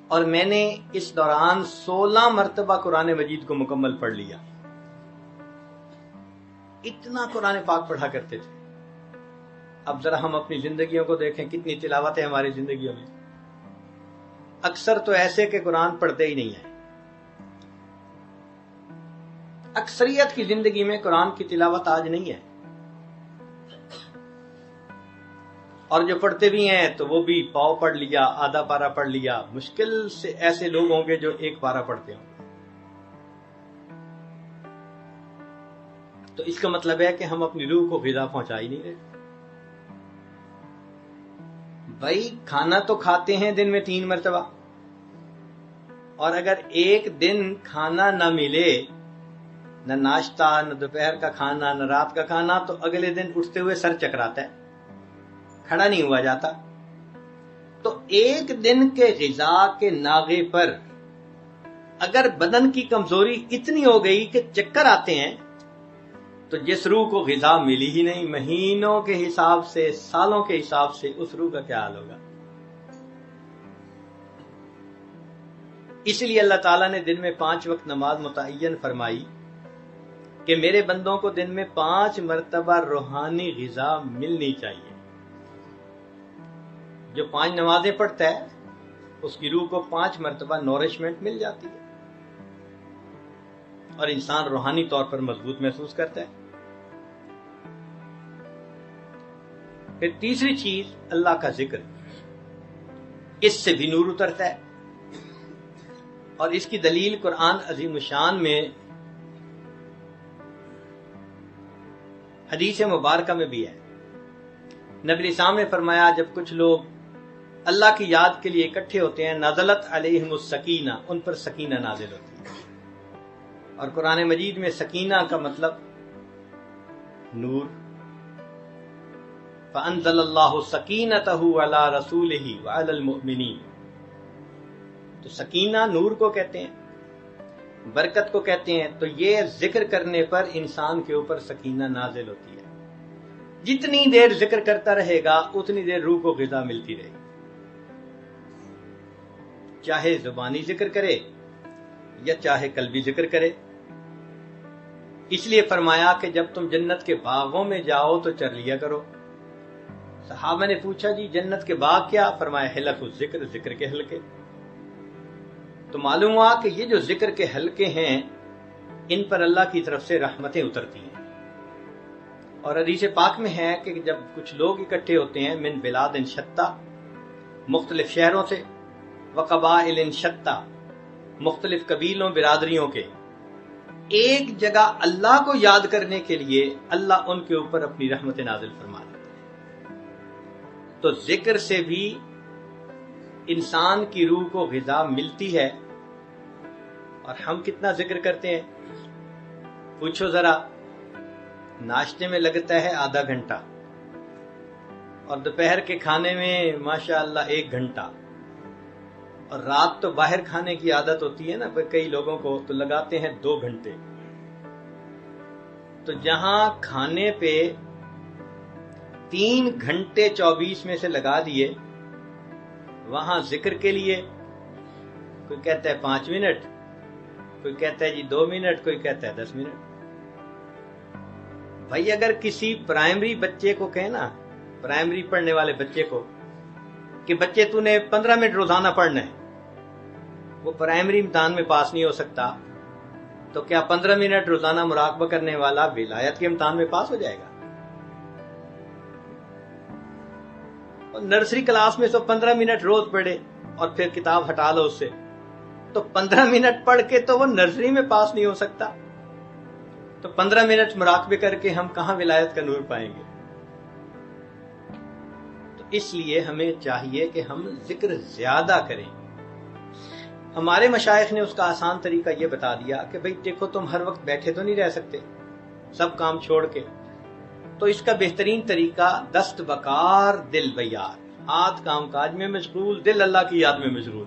اور میں نے اس دوران 16 مرتبہ قرآن مجید کو مکمل پڑھ لیا. اتنا قرآن پاک پڑھا کرتے تھے. اب ذرا ہم اپنی زندگیوں کو دیکھیں، کتنی تلاوت ہے ہماری زندگیوں میں. اکثر تو ایسے کہ قرآن پڑھتے ہی نہیں ہیں. اکثریت کی زندگی میں قرآن کی تلاوت آج نہیں ہے، اور جو پڑھتے بھی ہیں تو وہ بھی پاؤ پڑھ لیا، آدھا پارا پڑھ لیا. مشکل سے ایسے لوگ ہوں گے جو ایک پارا پڑھتے ہوں. تو اس کا مطلب ہے کہ ہم اپنی روح کو غذا پہنچا ہی نہیں رہے. بھائی کھانا تو کھاتے ہیں دن میں 3 مرتبہ، اور اگر ایک دن کھانا نہ ملے، نہ ناشتہ، نہ دوپہر کا کھانا، نہ رات کا کھانا، تو اگلے دن اٹھتے ہوئے سر چکراتا ہے، کھڑا نہیں ہوا جاتا. تو ایک دن کے غذا کے ناغے پر اگر بدن کی کمزوری اتنی ہو گئی کہ چکر آتے ہیں، تو جس روح کو غذا ملی ہی نہیں، مہینوں کے حساب سے، سالوں کے حساب سے، اس روح کا کیا حال ہوگا؟ اس لیے اللہ تعالیٰ نے دن میں 5 وقت نماز متعین فرمائی کہ میرے بندوں کو دن میں 5 مرتبہ روحانی غذا ملنی چاہیے. جو 5 نمازیں پڑھتا ہے اس کی روح کو 5 مرتبہ نورشمنٹ مل جاتی ہے، اور انسان روحانی طور پر مضبوط محسوس کرتا ہے. پھر تیسری چیز اللہ کا ذکر، اس سے بھی نور اترتا ہے، اور اس کی دلیل قرآن عظیم الشان میں حدیث مبارکہ میں بھی ہے. نبی اسلام نے فرمایا جب کچھ لوگ اللہ کی یاد کے لیے اکٹھے ہوتے ہیں، نازلت علیہم السکینہ، ان پر سکینہ نازل ہوتی ہے. اور قرآن مجید میں سکینہ کا مطلب نور. فَأَنزَلَ اللَّهُ سَكِينَتَهُ عَلَى رَسُولِهِ وَعَلَى الْمُؤْمِنِينَ. تو سکینہ نور کو کہتے ہیں، برکت کو کہتے ہیں. تو یہ ذکر کرنے پر انسان کے اوپر سکینہ نازل ہوتی ہے. جتنی دیر ذکر کرتا رہے گا اتنی دیر روح کو غذا ملتی رہے گی، چاہے زبانی ذکر کرے یا چاہے قلبی ذکر کرے. اس لیے فرمایا کہ جب تم جنت کے باغوں میں جاؤ تو چر لیا کرو. صحابہ نے پوچھا جی جنت کے باغ کیا؟ فرمایا حلق الذکر، ذکر کے حلقے. تو معلوم ہوا کہ یہ جو ذکر کے حلقے ہیں ان پر اللہ کی طرف سے رحمتیں اترتی ہیں. اور حدیث پاک میں ہے کہ جب کچھ لوگ اکٹھے ہوتے ہیں من بلاد شتیٰ، مختلف شہروں سے، وقبائل شتیٰ، مختلف قبیلوں برادریوں کے، ایک جگہ اللہ کو یاد کرنے کے لیے اللہ ان کے اوپر اپنی رحمت نازل فرما دیتا ہے. تو ذکر سے بھی انسان کی روح کو غذا ملتی ہے. اور ہم کتنا ذکر کرتے ہیں؟ پوچھو ذرا. ناشتے میں لگتا ہے آدھا گھنٹہ، اور دوپہر کے کھانے میں ماشاءاللہ 1 گھنٹہ، اور رات تو باہر کھانے کی عادت ہوتی ہے نا کئی لوگوں کو، تو لگاتے ہیں 2 گھنٹے. تو جہاں کھانے پہ 3 گھنٹے 24 میں سے لگا دیے، وہاں ذکر کے لیے کوئی کہتا ہے 5 منٹ، کوئی کہتا ہے جی 2 منٹ، کوئی کہتا ہے 10 منٹ. بھائی اگر کسی پرائمری بچے کو کہنا، پرائمری پڑھنے والے بچے کو کہ بچے تو نے 15 منٹ روزانہ پڑھنا ہے، وہ پرائمری امتحان میں پاس نہیں ہو سکتا، تو کیا 15 منٹ روزانہ مراقبہ کرنے والا ولایت کے امتحان میں پاس ہو جائے گا؟ اور نرسری کلاس میں 15 منٹ روز پڑھے اور پھر کتاب ہٹا لو اس سے، تو 15 منٹ پڑھ کے تو وہ نرسری میں پاس نہیں ہو سکتا. تو 15 منٹ مراقبے کر کے ہم کہاں ولایت کا نور پائیں گے؟ تو اس لیے ہمیں چاہیے کہ ہم ذکر زیادہ کریں. ہمارے مشائخ نے اس کا آسان طریقہ یہ بتا دیا کہ بھئی دیکھو تم ہر وقت بیٹھے تو نہیں رہ سکتے سب کام چھوڑ کے، تو اس کا بہترین طریقہ دست بکار دل بیار، ہاتھ کام کاج میں مشغول، دل اللہ کی یاد میں مشغول.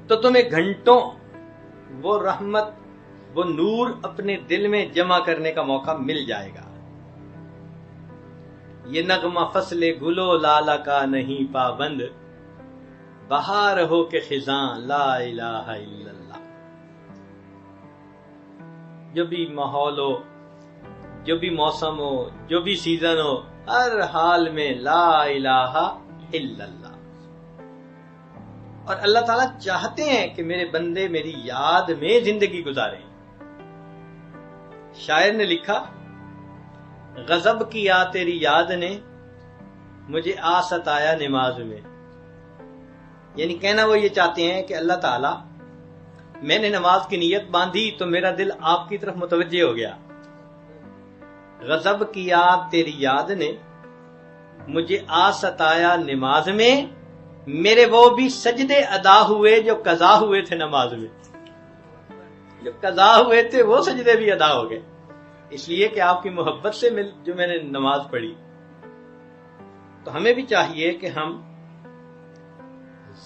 تو تمہیں گھنٹوں وہ رحمت وہ نور اپنے دل میں جمع کرنے کا موقع مل جائے گا. یہ نغمہ فصل گلو لالا کا نہیں پابند، بہار ہو کے خزاں لا الہ الا اللہ. جو بھی ماحول ہو، جو بھی موسم ہو، جو بھی سیزن ہو، ہر حال میں لا الہ الا اللہ. اور اللہ تعالیٰ چاہتے ہیں کہ میرے بندے میری یاد میں زندگی گزاریں. شاعر نے لکھا، غضب کیا تیری یاد نے مجھے آ ستایا نماز میں. یعنی کہنا وہ یہ چاہتے ہیں کہ اللہ تعالیٰ میں نے نماز کی نیت باندھی تو میرا دل آپ کی طرف متوجہ ہو گیا. غضب کیا تیری یاد نے مجھے آ ستایا نماز میں، میرے وہ بھی سجدے ادا ہوئے جو قضا ہوئے تھے نماز میں. جو قضا ہوئے تھے وہ سجدے بھی ادا ہو گئے، اس لیے کہ آپ کی محبت سے جو میں نے نماز پڑھی. تو ہمیں بھی چاہیے کہ ہم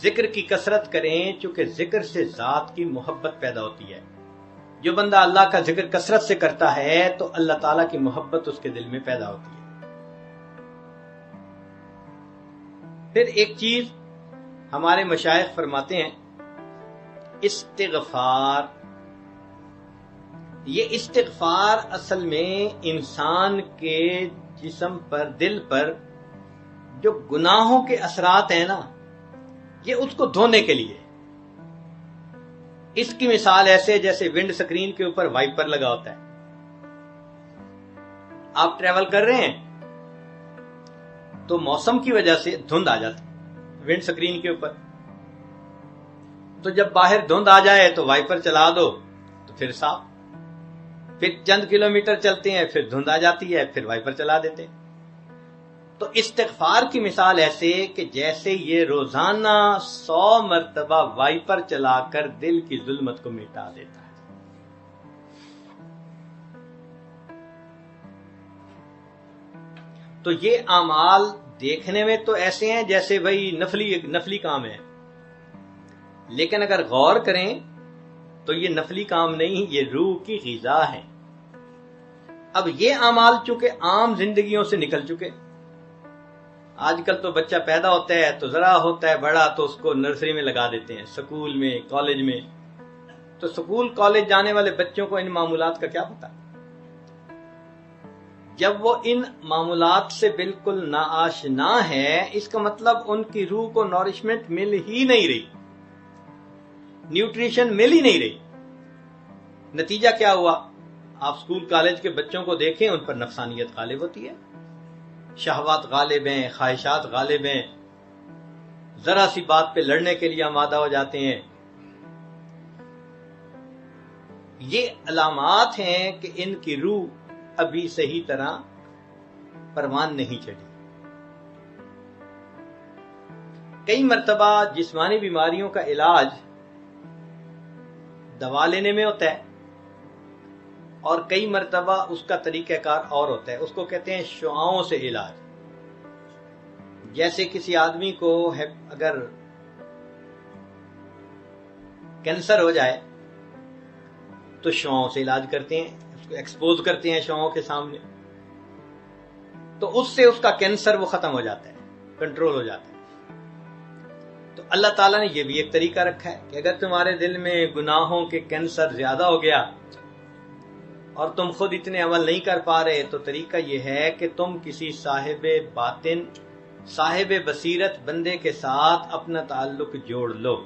ذکر کی کثرت کریں، چونکہ ذکر سے ذات کی محبت پیدا ہوتی ہے. جو بندہ اللہ کا ذکر کثرت سے کرتا ہے تو اللہ تعالیٰ کی محبت اس کے دل میں پیدا ہوتی ہے. پھر ایک چیز ہمارے مشائخ فرماتے ہیں، استغفار. یہ استغفار اصل میں انسان کے جسم پر، دل پر جو گناہوں کے اثرات ہیں نا، یہ اس کو دھونے کے لیے. اس کی مثال ایسے جیسے ونڈ سکرین کے اوپر وائپر لگا ہوتا ہے. آپ ٹریول کر رہے ہیں تو موسم کی وجہ سے دھند آ جاتی ونڈ سکرین کے اوپر، تو جب باہر دھند آ جائے تو وائپر چلا دو تو پھر صاف. پھر چند کلومیٹر چلتے ہیں پھر دھند آ جاتی ہے، پھر وائپر چلا دیتے ہیں. تو استغفار کی مثال ایسے کہ جیسے یہ روزانہ 100 مرتبہ وائپر چلا کر دل کی ظلمت کو مٹا دیتا ہے. تو یہ اعمال دیکھنے میں تو ایسے ہیں جیسے بھئی نفلی کام ہے، لیکن اگر غور کریں تو یہ نفلی کام نہیں، یہ روح کی غذا ہے. اب یہ اعمال چونکہ عام زندگیوں سے نکل چکے. آج کل تو بچہ پیدا ہوتا ہے تو ذرا ہوتا ہے بڑا تو اس کو نرسری میں لگا دیتے ہیں، سکول میں، کالج میں. تو سکول کالج جانے والے بچوں کو ان معمولات کا کیا پتا؟ جب وہ ان معمولات سے بالکل ناآشنا ہے، اس کا مطلب ان کی روح کو نورشمنٹ مل ہی نہیں رہی، نیوٹریشن مل ہی نہیں رہی. نتیجہ کیا ہوا؟ آپ سکول کالج کے بچوں کو دیکھیں، ان پر نفسانیت غالب ہوتی ہے، شہوات غالب ہیں، خواہشات غالب ہیں، ذرا سی بات پہ لڑنے کے لیے آمادہ ہو جاتے ہیں. یہ علامات ہیں کہ ان کی روح ابھی صحیح طرح پروان نہیں چڑھی. کئی مرتبہ جسمانی بیماریوں کا علاج دوا لینے میں ہوتا ہے، اور کئی مرتبہ اس کا طریقہ کار اور ہوتا ہے، اس کو کہتے ہیں شعاؤں سے علاج. جیسے کسی آدمی کو اگر کینسر ہو جائے تو شعاؤں سے علاج کرتے ہیں، اس کو ایکسپوز کرتے ہیں شعاؤں کے سامنے، تو اس سے اس کا کینسر وہ ختم ہو جاتا ہے، کنٹرول ہو جاتا ہے. تو اللہ تعالیٰ نے یہ بھی ایک طریقہ رکھا ہے کہ اگر تمہارے دل میں گناہوں کے کینسر زیادہ ہو گیا اور تم خود اتنے عمل نہیں کر پا رہے، تو طریقہ یہ ہے کہ تم کسی صاحب باطن، صاحب بصیرت بندے کے ساتھ اپنا تعلق جوڑ لو.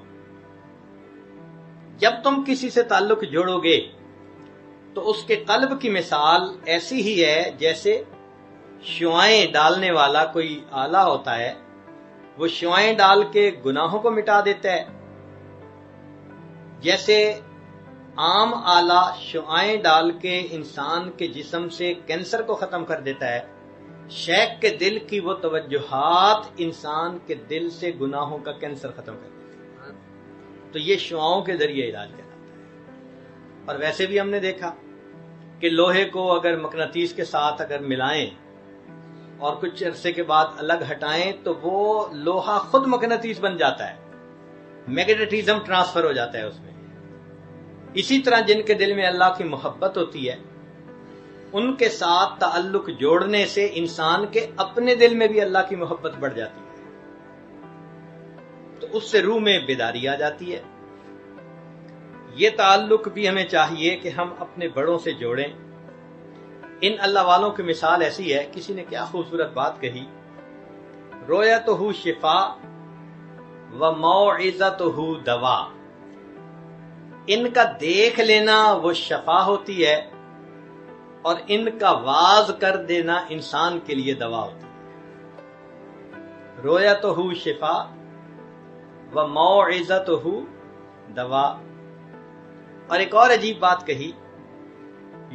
جب تم کسی سے تعلق جوڑو گے تو اس کے قلب کی مثال ایسی ہی ہے جیسے شعائیں ڈالنے والا کوئی آلہ ہوتا ہے، وہ شعائیں ڈال کے گناہوں کو مٹا دیتا ہے. جیسے عام آلہ شعائیں ڈال کے انسان کے جسم سے کینسر کو ختم کر دیتا ہے، شیخ کے دل کی وہ توجہات انسان کے دل سے گناہوں کا کینسر ختم کر دیتی ہے۔ تو یہ شعاؤں کے ذریعے علاج کراتا ہے۔ اور ویسے بھی ہم نے دیکھا کہ لوہے کو اگر مقناطیس کے ساتھ اگر ملائیں اور کچھ عرصے کے بعد الگ ہٹائیں تو وہ لوہا خود مقناطیس بن جاتا ہے، میگنیٹزم ٹرانسفر ہو جاتا ہے اس میں۔ اسی طرح جن کے دل میں اللہ کی محبت ہوتی ہے، ان کے ساتھ تعلق جوڑنے سے انسان کے اپنے دل میں بھی اللہ کی محبت بڑھ جاتی ہے، تو اس سے روح میں بیداری آ جاتی ہے۔ یہ تعلق بھی ہمیں چاہیے کہ ہم اپنے بڑوں سے جوڑیں۔ ان اللہ والوں کی مثال ایسی ہے، کسی نے کیا خوبصورت بات کہی، رؤیتہ شفا و موعظتہ دوا، ان کا دیکھ لینا وہ شفا ہوتی ہے اور ان کا واز کر دینا انسان کے لیے دوا ہوتی ہے۔ رؤیتہ شفا و موعظتہ دوا۔ اور ایک اور عجیب بات کہی،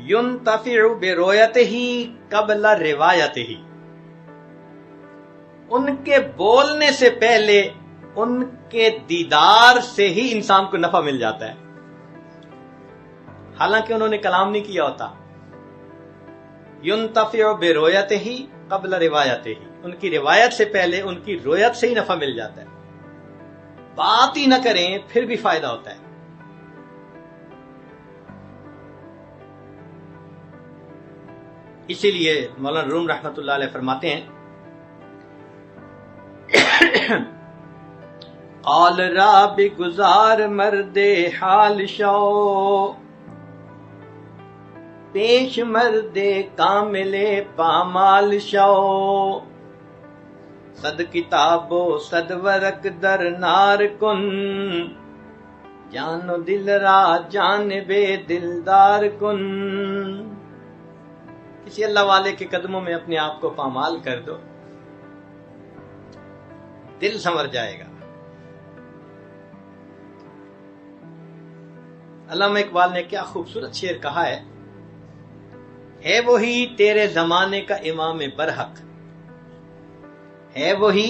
ينتفع برؤیتہ قبل روایتہ، ان کے بولنے سے پہلے ان کے دیدار سے ہی انسان کو نفع مل جاتا ہے، حالانکہ انہوں نے کلام نہیں کیا ہوتا۔ ينتفع برؤیتہ قبل روایتہ، ان کی روایت سے پہلے ان کی رؤیت سے ہی نفع مل جاتا ہے، بات ہی نہ کریں پھر بھی فائدہ ہوتا ہے۔ اسی لیے مولانا روم رحمۃ اللہ علیہ فرماتے ہیں، قال راب گزار مرد حال شو، پیش مرد کامل پامال شو، صد کتاب و صد ورق در نار کن، جان و دل را جانب دلدار کن۔ کسی اللہ والے کے قدموں میں اپنے آپ کو پامال کر دو، دل سنور جائے گا۔ علامہ اقبال نے کیا خوبصورت شعر کہا ہے وہی تیرے زمانے کا امام برحق، ہے وہی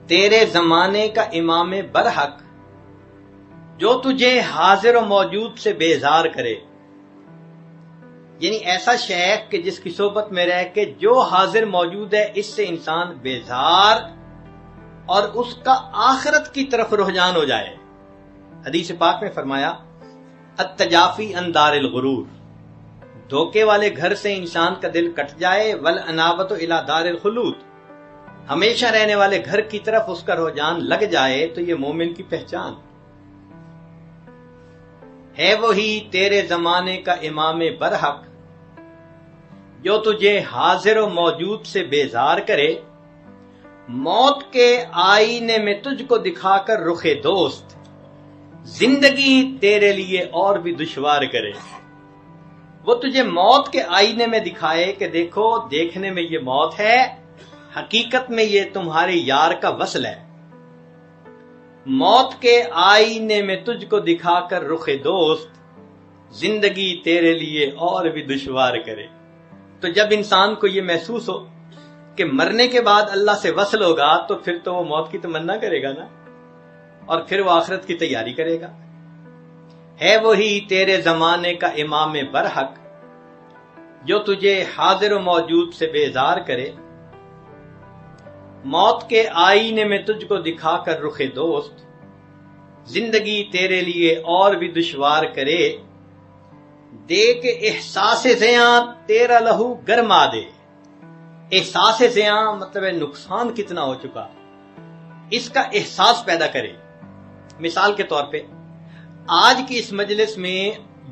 تیرے زمانے کا امام برحق، جو تجھے حاضر و موجود سے بیزار کرے۔ یعنی ایسا شیخ کہ جس کی صحبت میں رہ کے جو حاضر موجود ہے اس سے انسان بیزار اور اس کا آخرت کی طرف رجحان ہو جائے۔ حدیث پاک میں فرمایا، التجافی عن دار الغرور، دھوکے والے گھر سے انسان کا دل کٹ جائے، والانابۃ الی دار الخلود، ہمیشہ رہنے والے گھر کی طرف اس کا رجحان لگ جائے تو یہ مومن کی پہچان ہے۔ وہی تیرے زمانے کا امام برحق، جو تجھے حاضر و موجود سے بیزار کرے، موت کے آئینے میں تجھ کو دکھا کر رخ دوست، زندگی تیرے لیے اور بھی دشوار کرے۔ وہ تجھے موت کے آئینے میں دکھائے کہ دیکھو، دیکھنے میں یہ موت ہے، حقیقت میں یہ تمہارے یار کا وصل ہے۔ موت کے آئینے میں تجھ کو دکھا کر رخ دوست، زندگی تیرے لیے اور بھی دشوار کرے۔ تو جب انسان کو یہ محسوس ہو کہ مرنے کے بعد اللہ سے وصل ہوگا تو پھر تو وہ موت کی تمنا کرے گا نا، اور پھر وہ آخرت کی تیاری کرے گا۔ ہے وہی تیرے زمانے کا امام برحق، جو تجھے حاضر و موجود سے بیزار کرے، موت کے آئینے میں تجھ کو دکھا کر رخ دوست، زندگی تیرے لیے اور بھی دشوار کرے، دے کے احساس زیاں تیرا لہو گرما دے۔ احساس زیاں مطلب ہے نقصان کتنا ہو چکا، اس کا احساس پیدا کرے۔ مثال کے طور پہ آج کی اس مجلس میں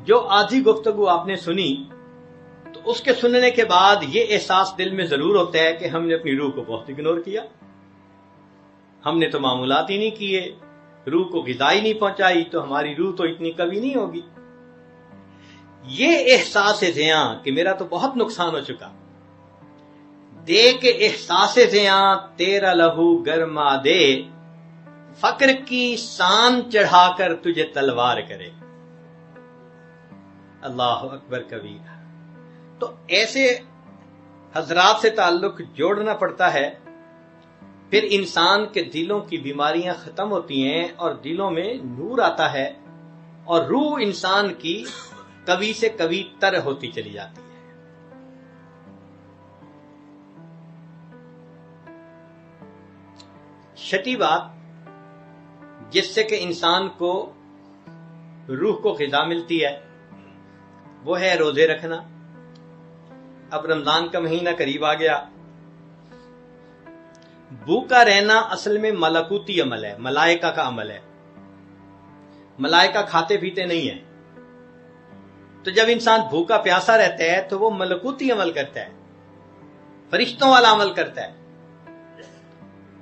جو آدھی گفتگو آپ نے سنی تو اس کے سننے کے بعد یہ احساس دل میں ضرور ہوتا ہے کہ ہم نے اپنی روح کو بہت اگنور کیا، ہم نے تو معمولات ہی نہیں کیے، روح کو غذا ہی نہیں پہنچائی، تو ہماری روح تو اتنی کبھی نہیں ہوگی۔ یہ احساس زیاں کہ میرا تو بہت نقصان ہو چکا، دے کے احساس زیاں تیرا لہو گرما دے، فقر کی سان چڑھا کر تجھے تلوار کرے۔ اللہ اکبر کبیرہ۔ تو ایسے حضرات سے تعلق جوڑنا پڑتا ہے، پھر انسان کے دلوں کی بیماریاں ختم ہوتی ہیں اور دلوں میں نور آتا ہے اور روح انسان کی کبھی سے کبھی تر ہوتی چلی جاتی ہے۔ چھٹی بات جس سے کہ انسان کو روح کو غذا ملتی ہے وہ ہے روزے رکھنا۔ اب رمضان کا مہینہ قریب آ گیا۔ بھوکا رہنا اصل میں ملکوتی عمل ہے، ملائکہ کا عمل ہے۔ ملائکہ کھاتے پیتے نہیں ہیں، تو جب انسان بھوکا پیاسا رہتا ہے تو وہ ملکوتی عمل کرتا ہے، فرشتوں والا عمل کرتا ہے۔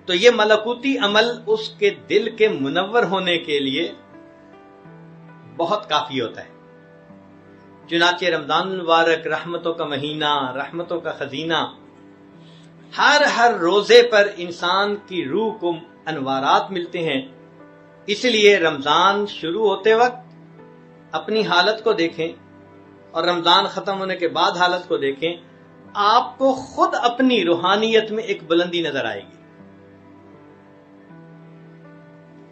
تو یہ ملکوتی عمل اس کے دل کے منور ہونے کے لیے بہت کافی ہوتا ہے۔ چنانچہ رمضان المبارک رحمتوں کا مہینہ، رحمتوں کا خزینہ، ہر روزے پر انسان کی روح کو انوارات ملتے ہیں۔ اس لیے رمضان شروع ہوتے وقت اپنی حالت کو دیکھیں اور رمضان ختم ہونے کے بعد حالت کو دیکھیں، آپ کو خود اپنی روحانیت میں ایک بلندی نظر آئے گی۔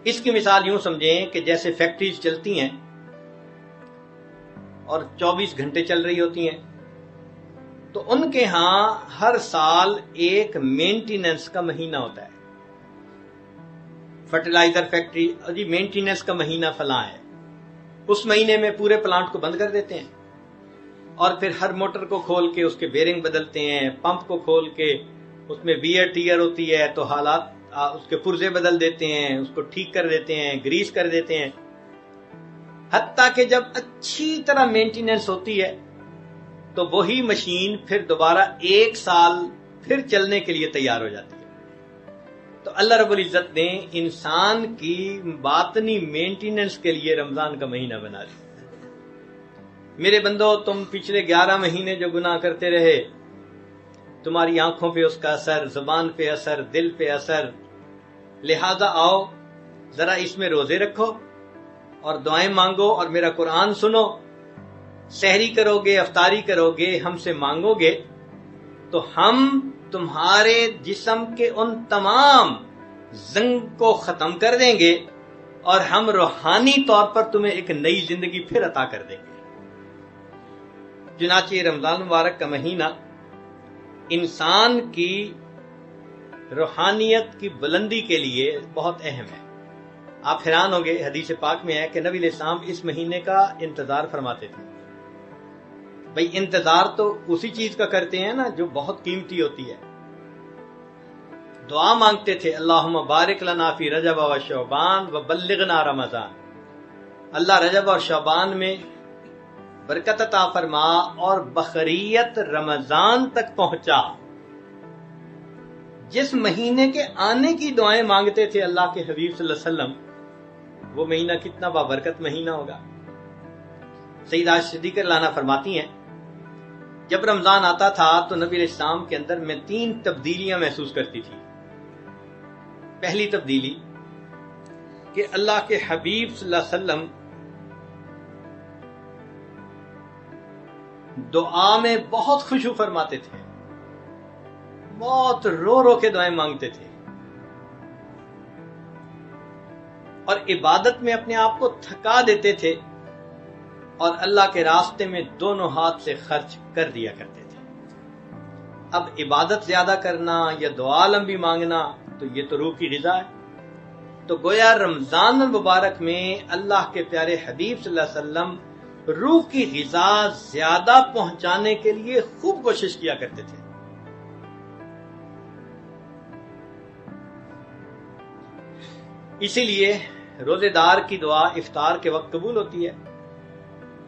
اس کی مثال یوں سمجھیں کہ جیسے فیکٹریز چلتی ہیں اور 24 گھنٹے چل رہی ہوتی ہیں، تو ان کے ہاں ہر سال ایک مینٹیننس کا مہینہ ہوتا ہے۔ فرٹیلائزر فیکٹری، جی مینٹیننس کا مہینہ فلاں ہے، اس مہینے میں پورے پلانٹ کو بند کر دیتے ہیں اور پھر ہر موٹر کو کھول کے اس کے بیرنگ بدلتے ہیں، پمپ کو کھول کے اس میں ویئر ٹیئر ہوتی ہے تو حالات اس کے پرزے بدل دیتے ہیں، اس کو ٹھیک کر دیتے ہیں، گریس کر دیتے ہیں، حتیٰ کہ جب اچھی طرح مینٹیننس ہوتی ہے تو وہی مشین پھر دوبارہ 1 سال پھر چلنے کے لیے تیار ہو جاتی ہے۔ تو اللہ رب العزت نے انسان کی باطنی مینٹیننس کے لیے رمضان کا مہینہ بنا دیا۔ میرے بندو، تم پچھلے 11 مہینے جو گناہ کرتے رہے، تمہاری آنکھوں پہ اس کا اثر، زبان پہ اثر، دل پہ اثر، لہذا آؤ ذرا اس میں روزے رکھو اور دعائیں مانگو اور میرا قرآن سنو، سحری کرو گے، افطاری کرو گے، ہم سے مانگو گے تو ہم تمہارے جسم کے ان تمام زنگ کو ختم کر دیں گے اور ہم روحانی طور پر تمہیں ایک نئی زندگی پھر عطا کر دیں گے۔ چنانچہ رمضان مبارک کا مہینہ انسان کی روحانیت کی بلندی کے لیے بہت اہم ہے۔ آپ حیران ہوں گے، حدیث پاک میں ہے کہ نبی علیہ السلام اس مہینے کا انتظار فرماتے تھے۔ بھئی انتظار تو اسی چیز کا کرتے ہیں نا جو بہت قیمتی ہوتی ہے۔ دعا مانگتے تھے، اللہم بارک لنا فی رجب و شعبان و بلغنا رمضان، اللہ رجب اور شعبان میں برکت عطا فرما اور بخیریت رمضان تک پہنچا۔ جس مہینے کے آنے کی دعائیں مانگتے تھے اللہ کے حبیب صلی اللہ علیہ وسلم، وہ مہینہ کتنا بابرکت مہینہ ہوگا۔ سیدہ صدیقہ لانا فرماتی ہیں، جب رمضان آتا تھا تو نبی علیہ السلام کے اندر میں 3 تبدیلیاں محسوس کرتی تھی۔ پہلی تبدیلی کہ اللہ کے حبیب صلی اللہ علیہ وسلم دعا میں بہت خشوع فرماتے تھے، بہت رو رو کے دعائیں مانگتے تھے اور عبادت میں اپنے آپ کو تھکا دیتے تھے اور اللہ کے راستے میں دونوں ہاتھ سے خرچ کر دیا کرتے تھے۔ اب عبادت زیادہ کرنا یا دعا لمبی مانگنا تو یہ تو روح کی غذا ہے۔ تو گویا رمضان المبارک میں اللہ کے پیارے حبیب صلی اللہ علیہ وسلم روح کی غذا زیادہ پہنچانے کے لیے خوب کوشش کیا کرتے تھے۔ اسی لیے روزے دار کی دعا افطار کے وقت قبول ہوتی ہے۔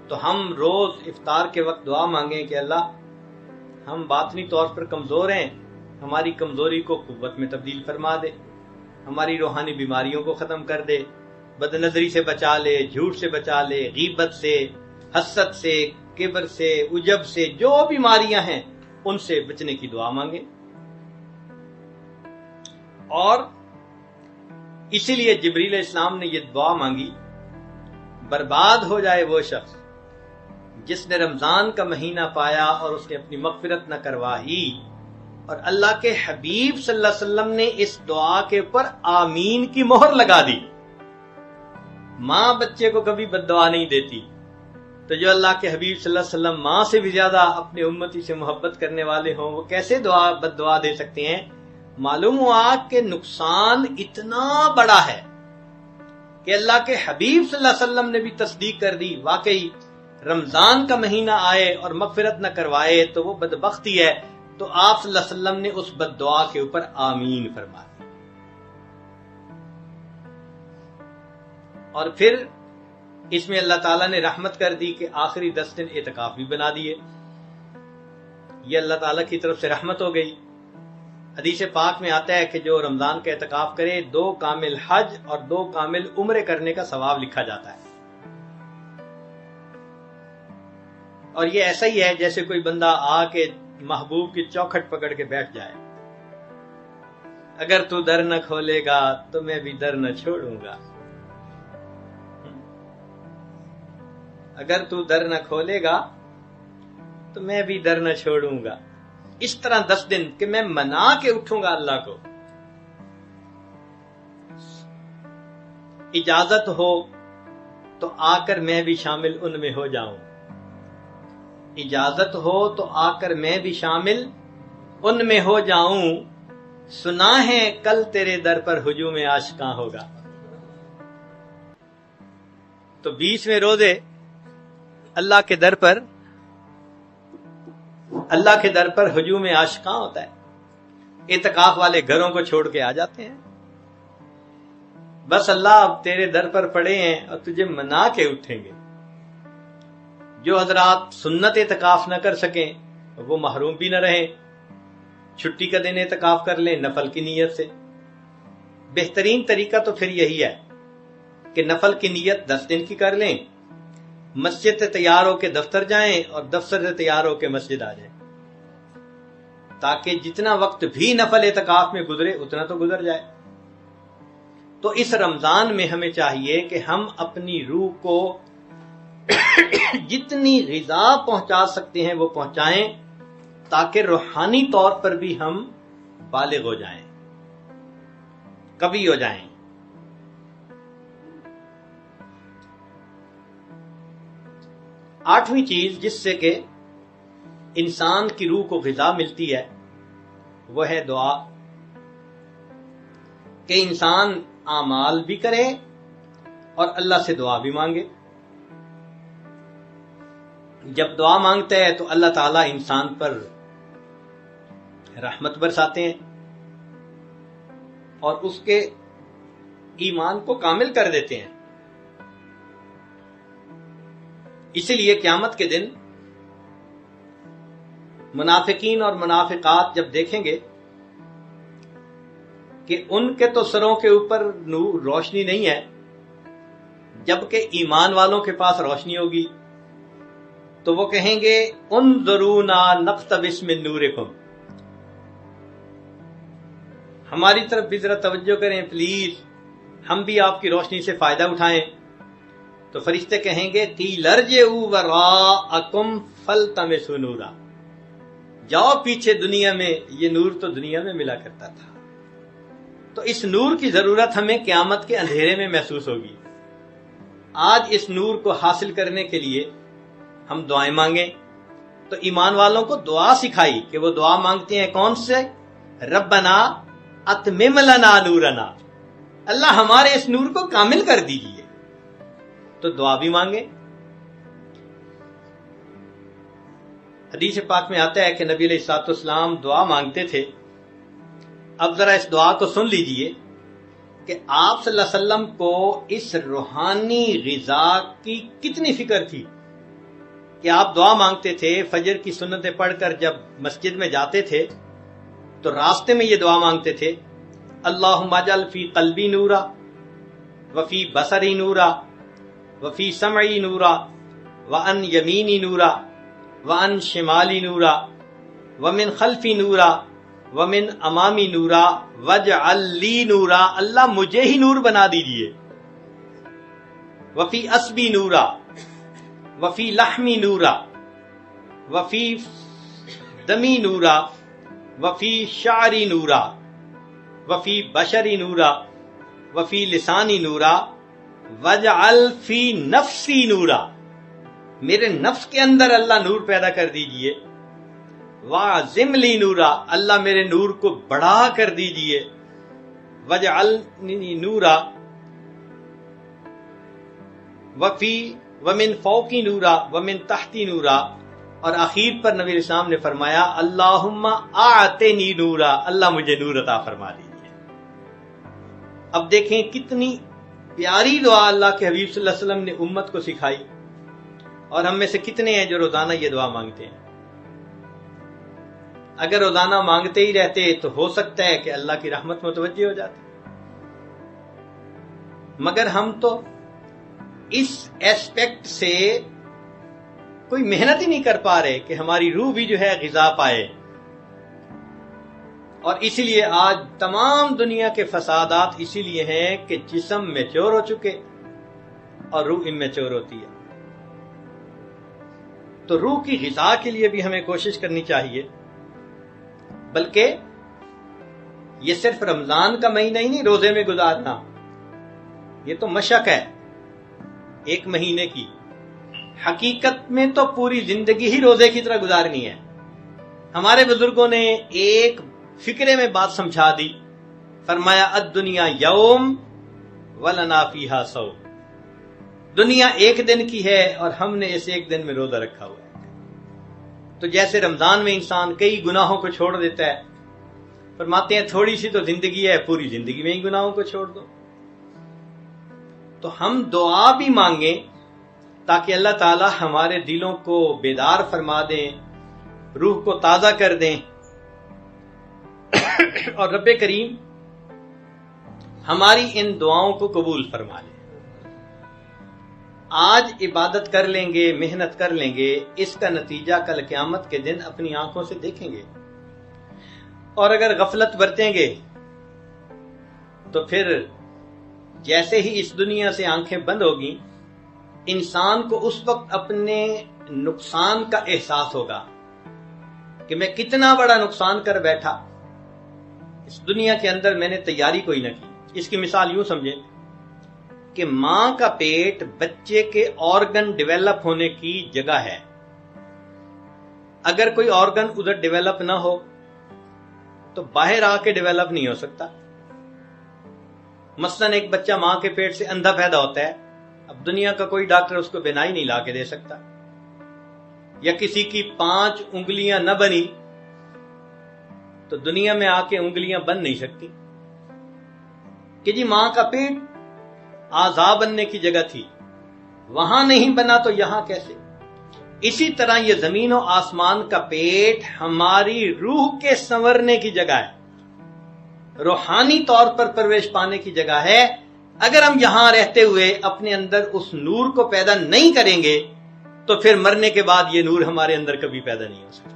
تو ہم روز افطار کے وقت دعا مانگیں کہ اللہ ہم باطنی طور پر کمزور ہیں، ہماری کمزوری کو قوت میں تبدیل فرما دے، ہماری روحانی بیماریوں کو ختم کر دے، بد نظری سے بچا لے، جھوٹ سے بچا لے، غیبت سے، حسد سے، کبر سے، عجب سے، جو بیماریاں ہیں ان سے بچنے کی دعا مانگیں۔ اور اسی لیے جبریل علیہ السلام نے یہ دعا مانگی، برباد ہو جائے وہ شخص جس نے رمضان کا مہینہ پایا اور اس نے اپنی مغفرت نہ کروائی، اور اللہ کے حبیب صلی اللہ علیہ وسلم نے اس دعا کے اوپر آمین کی مہر لگا دی۔ ماں بچے کو کبھی بد دعا نہیں دیتی، تو جو اللہ کے حبیب صلی اللہ علیہ وسلم ماں سے بھی زیادہ اپنے امتی سے محبت کرنے والے ہوں، وہ کیسے بد دعا دے سکتے ہیں؟ معلوم ہوا کہ نقصان اتنا بڑا ہے کہ اللہ کے حبیب صلی اللہ علیہ وسلم نے بھی تصدیق کر دی، واقعی رمضان کا مہینہ آئے اور مغفرت نہ کروائے تو وہ بدبختی ہے۔ تو آپ صلی اللہ علیہ وسلم نے اس بد دعا کے اوپر آمین فرمایا۔ اور پھر اس میں اللہ تعالیٰ نے رحمت کر دی کہ آخری 10 دن اعتکاف بھی بنا دیے۔ یہ اللہ تعالیٰ کی طرف سے رحمت ہو گئی۔ حدیث پاک میں آتا ہے کہ جو رمضان کا اعتکاف کرے 2 کامل حج اور 2 کامل عمرے کرنے کا ثواب لکھا جاتا ہے۔ اور یہ ایسا ہی ہے جیسے کوئی بندہ آ کے محبوب کی چوکھٹ پکڑ کے بیٹھ جائے، اگر تو در نہ کھولے گا تو میں بھی در نہ چھوڑوں گا، اگر تو در نہ کھولے گا تو میں بھی در نہ چھوڑوں گا۔ اس طرح 10 دن کہ میں منا کے اٹھوں گا اللہ کو۔ اجازت ہو تو آ کر میں بھی شامل ان میں ہو جاؤں، اجازت ہو تو آ کر میں بھی شامل ان میں ہو جاؤں، سنا ہے کل تیرے در پر ہجوم عاشقاں ہوگا۔ تو 20ویں روزے اللہ کے در پر ہجوم عاشقاں ہوتا ہے۔ اعتکاف والے گھروں کو چھوڑ کے آ جاتے ہیں، بس اللہ اب تیرے در پر پڑے ہیں اور تجھے منا کے اٹھیں گے۔ جو حضرات سنت اعتکاف نہ کر سکیں وہ محروم بھی نہ رہیں، چھٹی کا دن اعتکاف کر لیں نفل کی نیت سے۔ بہترین طریقہ تو پھر یہی ہے کہ نفل کی نیت 10 دن کی کر لیں، مسجد سے تیار ہو کے دفتر جائیں اور دفتر سے تیار ہو کے مسجد آ جائیں، تاکہ جتنا وقت بھی نفل اعتکاف میں گزرے اتنا تو گزر جائے۔ تو اس رمضان میں ہمیں چاہیے کہ ہم اپنی روح کو جتنی غذا پہنچا سکتے ہیں وہ پہنچائیں، تاکہ روحانی طور پر بھی ہم بالغ ہو جائیں، کبھی ہو جائیں۔ آٹھویں چیز جس سے کہ انسان کی روح کو غذا ملتی ہے وہ ہے دعا، کہ انسان اعمال بھی کرے اور اللہ سے دعا بھی مانگے۔ جب دعا مانگتا ہے تو اللہ تعالیٰ انسان پر رحمت برساتے ہیں اور اس کے ایمان کو کامل کر دیتے ہیں۔ اسی لیے قیامت کے دن منافقین اور منافقات جب دیکھیں گے کہ ان کے تو سروں کے اوپر روشنی نہیں ہے، جبکہ ایمان والوں کے پاس روشنی ہوگی، تو وہ کہیں گے انظرونا نقتبس من نورکم، ہماری طرف بھی ذرا توجہ کریں پلیز، ہم بھی آپ کی روشنی سے فائدہ اٹھائیں۔ تو فرشتے کہیں گے قیل ارجعوا وراءکم فالتمسوا نورا، جاؤ پیچھے دنیا میں، یہ نور تو دنیا میں ملا کرتا تھا۔ تو اس نور کی ضرورت ہمیں قیامت کے اندھیرے میں محسوس ہوگی۔ آج اس نور کو حاصل کرنے کے لیے ہم دعائیں مانگیں۔ تو ایمان والوں کو دعا سکھائی کہ وہ دعا مانگتے ہیں کون سے؟ ربنا اتمم لنا نورنا، اللہ ہمارے اس نور کو کامل کر دیجئے۔ تو دعا بھی مانگیں۔ حدیث پاک میں آتا ہے کہ نبی علیہ الصلوۃ والسلام دعا مانگتے تھے۔ اب ذرا اس دعا کو سن لیجئے کہ آپ صلی اللہ علیہ وسلم کو اس روحانی غذا کی کتنی فکر تھی کہ آپ دعا مانگتے تھے۔ فجر کی سنتیں پڑھ کر جب مسجد میں جاتے تھے تو راستے میں یہ دعا مانگتے تھے، اللہم اجعل فی قلبی نورا وفی بصری نورا وفی سمعی نورا وعن یمینی نورا وعن شمالی نورا ومن خلفی نورا ومن امامی نورا وجعل لی نورا، اللہ مجھے ہی نور بنا دیجئے، وفی اسبی نورا وفی لحمی نورا وفی دمی نورا وفی شعری نورا وفی بشری نورا وفی لسانی نورا وجعل فی نفسی نورا، میرے نفس کے اندر اللہ نور پیدا کر دیجئے، وَعَزِمْ لِي نورا، اللہ میرے نور کو بڑھا کر دیجئے، وَجْعَلْنِي نورا وَمِن فَوْقِ نورا وَمِن تحتی نورا، اور آخر پر نبی اسلام نے فرمایا اللہم اعطنی نورا، اللہ مجھے نور عطا فرما دیجئے۔ اب دیکھیں کتنی پیاری دعا اللہ کے حبیب صلی اللہ علیہ وسلم نے امت کو سکھائی، اور ہم میں سے کتنے ہیں جو روزانہ یہ دعا مانگتے ہیں؟ اگر روزانہ مانگتے ہی رہتے تو ہو سکتا ہے کہ اللہ کی رحمت متوجہ ہو جاتی، مگر ہم تو اس ایسپیکٹ سے کوئی محنت ہی نہیں کر پا رہے کہ ہماری روح بھی جو ہے غذا پائے، اور اسی لیے آج تمام دنیا کے فسادات اسی لیے ہیں کہ جسم میچور ہو چکے اور روح اممیچور ہوتی ہے۔ تو روح کی غذا کے لیے بھی ہمیں کوشش کرنی چاہیے، بلکہ یہ صرف رمضان کا مہینہ ہی نہیں روزے میں گزارنا، یہ تو مشق ہے ایک مہینے کی، حقیقت میں تو پوری زندگی ہی روزے کی طرح گزارنی ہے۔ ہمارے بزرگوں نے ایک فکرے میں بات سمجھا دی، فرمایا الدنیا یوم ولنا فیہا صوم، دنیا ایک دن کی ہے اور ہم نے اس ایک دن میں روزہ رکھا ہوا ہے۔ تو جیسے رمضان میں انسان کئی گناہوں کو چھوڑ دیتا ہے، فرماتے ہیں تھوڑی سی تو زندگی ہے، پوری زندگی میں ہی گناہوں کو چھوڑ دو۔ تو ہم دعا بھی مانگیں تاکہ اللہ تعالی ہمارے دلوں کو بیدار فرما دیں، روح کو تازہ کر دیں، اور رب کریم ہماری ان دعاؤں کو قبول فرما لے۔ آج عبادت کر لیں گے، محنت کر لیں گے، اس کا نتیجہ کل قیامت کے دن اپنی آنکھوں سے دیکھیں گے، اور اگر غفلت برتیں گے تو پھر جیسے ہی اس دنیا سے آنکھیں بند ہوگی، انسان کو اس وقت اپنے نقصان کا احساس ہوگا کہ میں کتنا بڑا نقصان کر بیٹھا، اس دنیا کے اندر میں نے تیاری کوئی نہ کی۔ اس کی مثال یوں سمجھیں کہ ماں کا پیٹ بچے کے آرگن ڈیولپ ہونے کی جگہ ہے، اگر کوئی آرگن ادھر ڈیولپ نہ ہو تو باہر آ کے ڈیولپ نہیں ہو سکتا۔ مثلا ایک بچہ ماں کے پیٹ سے اندھا پیدا ہوتا ہے، اب دنیا کا کوئی ڈاکٹر اس کو بینائی نہیں لا کے دے سکتا، یا کسی کی 5 انگلیاں نہ بنی تو دنیا میں آ کے انگلیاں بن نہیں سکتی، کہ جی ماں کا پیٹ اعضاء بننے کی جگہ تھی، وہاں نہیں بنا تو یہاں کیسے؟ اسی طرح یہ زمین و آسمان کا پیٹ ہماری روح کے سنورنے کی جگہ ہے، روحانی طور پر پرورش پانے کی جگہ ہے۔ اگر ہم یہاں رہتے ہوئے اپنے اندر اس نور کو پیدا نہیں کریں گے تو پھر مرنے کے بعد یہ نور ہمارے اندر کبھی پیدا نہیں ہو سکتا،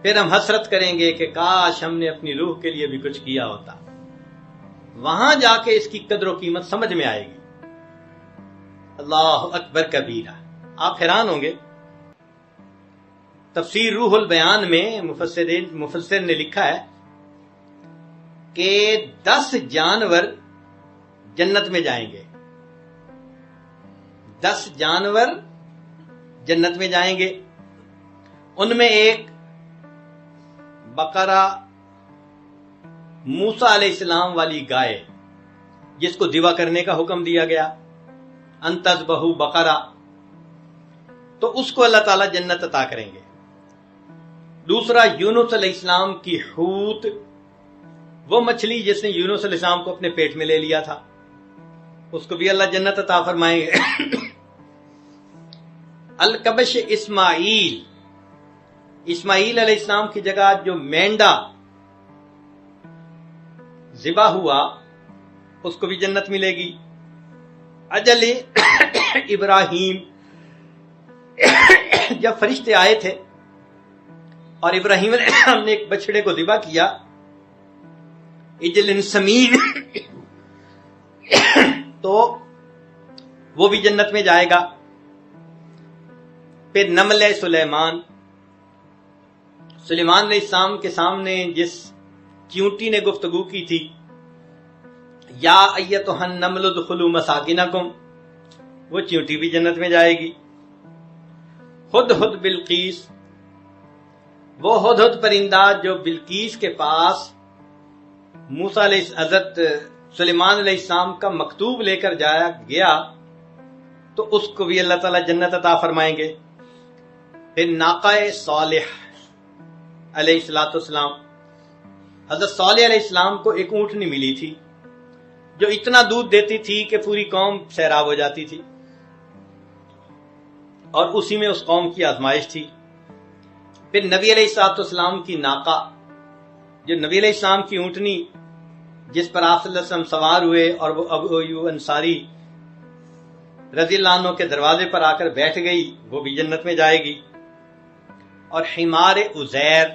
پھر ہم حسرت کریں گے کہ کاش ہم نے اپنی روح کے لیے بھی کچھ کیا ہوتا۔ وہاں جا کے اس کی قدر و قیمت سمجھ میں آئے گی۔ اللہ اکبر کبیرہ، آپ حیران ہوں گے، تفسیر روح البیان میں مفسر نے لکھا ہے کہ 10 جانور جنت میں جائیں گے، 10 جانور جنت میں جائیں گے، ان میں ایک بقرہ موسیٰ علیہ السلام والی گائے جس کو ذبح کرنے کا حکم دیا گیا، ان تذبحوا بقرہ، تو اس کو اللہ تعالیٰ جنت عطا کریں گے۔ دوسرا یونس علیہ السلام کی حوت، وہ مچھلی جس نے یونس علیہ السلام کو اپنے پیٹ میں لے لیا تھا، اس کو بھی اللہ جنت عطا فرمائیں گے۔ الکبش اسماعیل، اسماعیل علیہ السلام کی جگہ جو مینڈا ذبح ہوا اس کو بھی جنت ملے گی۔ اجل ابراہیم، جب فرشتے آئے تھے اور ابراہیم علیہ السلام نے ایک بچڑے کو ذبح کیا، اجل سمین، تو وہ بھی جنت میں جائے گا۔ پھر نمل سلیمان علیہ السلام کے سامنے جس چیونٹی نے گفتگو کی تھی، یا ایتھا النمل ادخلوا مساکنکم، وہ چیونٹی بھی جنت میں جائے گی۔ ہدہد بلقیس، وہ ہدہد پرندہ جو بلقیس کے پاس حضرت سلیمان علیہ السلام کا مکتوب لے کر جایا گیا، تو اس کو بھی اللہ تعالیٰ جنت عطا فرمائیں گے۔ پھر ناقہ صالح علیہ السلام، حضرت صالح علیہ السلام کو ایک اونٹنی ملی تھی جو اتنا دودھ دیتی تھی کہ پوری قوم سیراب ہو جاتی تھی، اور اسی میں اس قوم کی آزمائش تھی۔ پھر نبی علیہ السلام کی ناقہ، جو نبی علیہ السلام کی اونٹنی جس پر آپ صلی اللہ علیہ وسلم سوار ہوئے اور وہ ابو ایوب انصاری رضی اللہ عنہ کے دروازے پر آ کر بیٹھ گئی، وہ بھی جنت میں جائے گی۔ اور حمار عزیر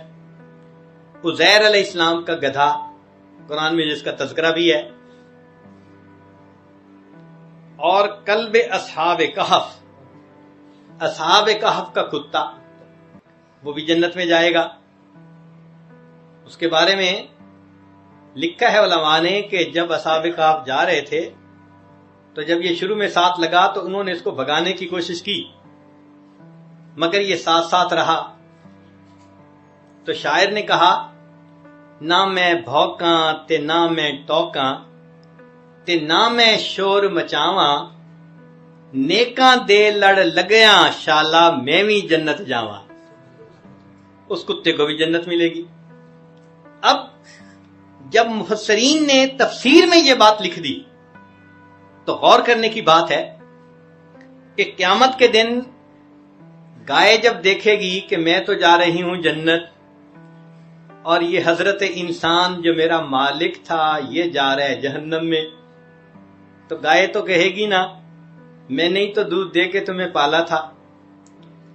علیہ السلام کا گدھا، قرآن میں جس کا تذکرہ بھی ہے، اور کلب اصحاب کہف کا کتا، وہ بھی جنت میں جائے گا۔ اس کے بارے میں لکھا ہے علماء نے کہ جب اصحاب کہف جا رہے تھے تو جب یہ شروع میں ساتھ لگا تو انہوں نے اس کو بھگانے کی کوشش کی، مگر یہ ساتھ ساتھ رہا۔ تو شاعر نے کہا، نہ میں بھوکاں تے نہ میں ٹوکاں تے نہ میں شور مچاواں، نیکاں دے لڑ لگیاں شالا میں بھی جنت جاواں۔ اس کتے کو بھی جنت ملے گی۔ اب جب مفسرین نے تفسیر میں یہ بات لکھ دی تو غور کرنے کی بات ہے کہ قیامت کے دن گائے جب دیکھے گی کہ میں تو جا رہی ہوں جنت، اور یہ حضرت انسان جو میرا مالک تھا یہ جا رہا ہے جہنم میں، تو گائے تو کہے گی نا، میں نے ہی تو دودھ دے کے تمہیں پالا تھا،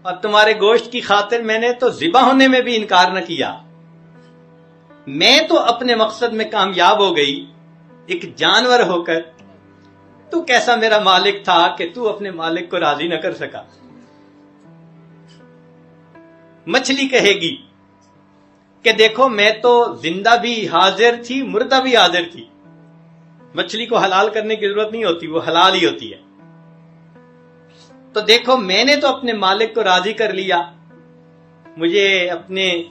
اور تمہارے گوشت کی خاطر میں نے تو ذبح ہونے میں بھی انکار نہ کیا، میں تو اپنے مقصد میں کامیاب ہو گئی ایک جانور ہو کر، تو کیسا میرا مالک تھا کہ تو اپنے مالک کو راضی نہ کر سکا۔ مچھلی کہے گی کہ دیکھو میں تو زندہ بھی حاضر تھی، مردہ بھی حاضر تھی، مچھلی کو حلال کرنے کی ضرورت نہیں ہوتی، وہ حلال ہی ہوتی ہے، تو دیکھو میں نے تو اپنے مالک کو راضی کر لیا، مجھے اپنے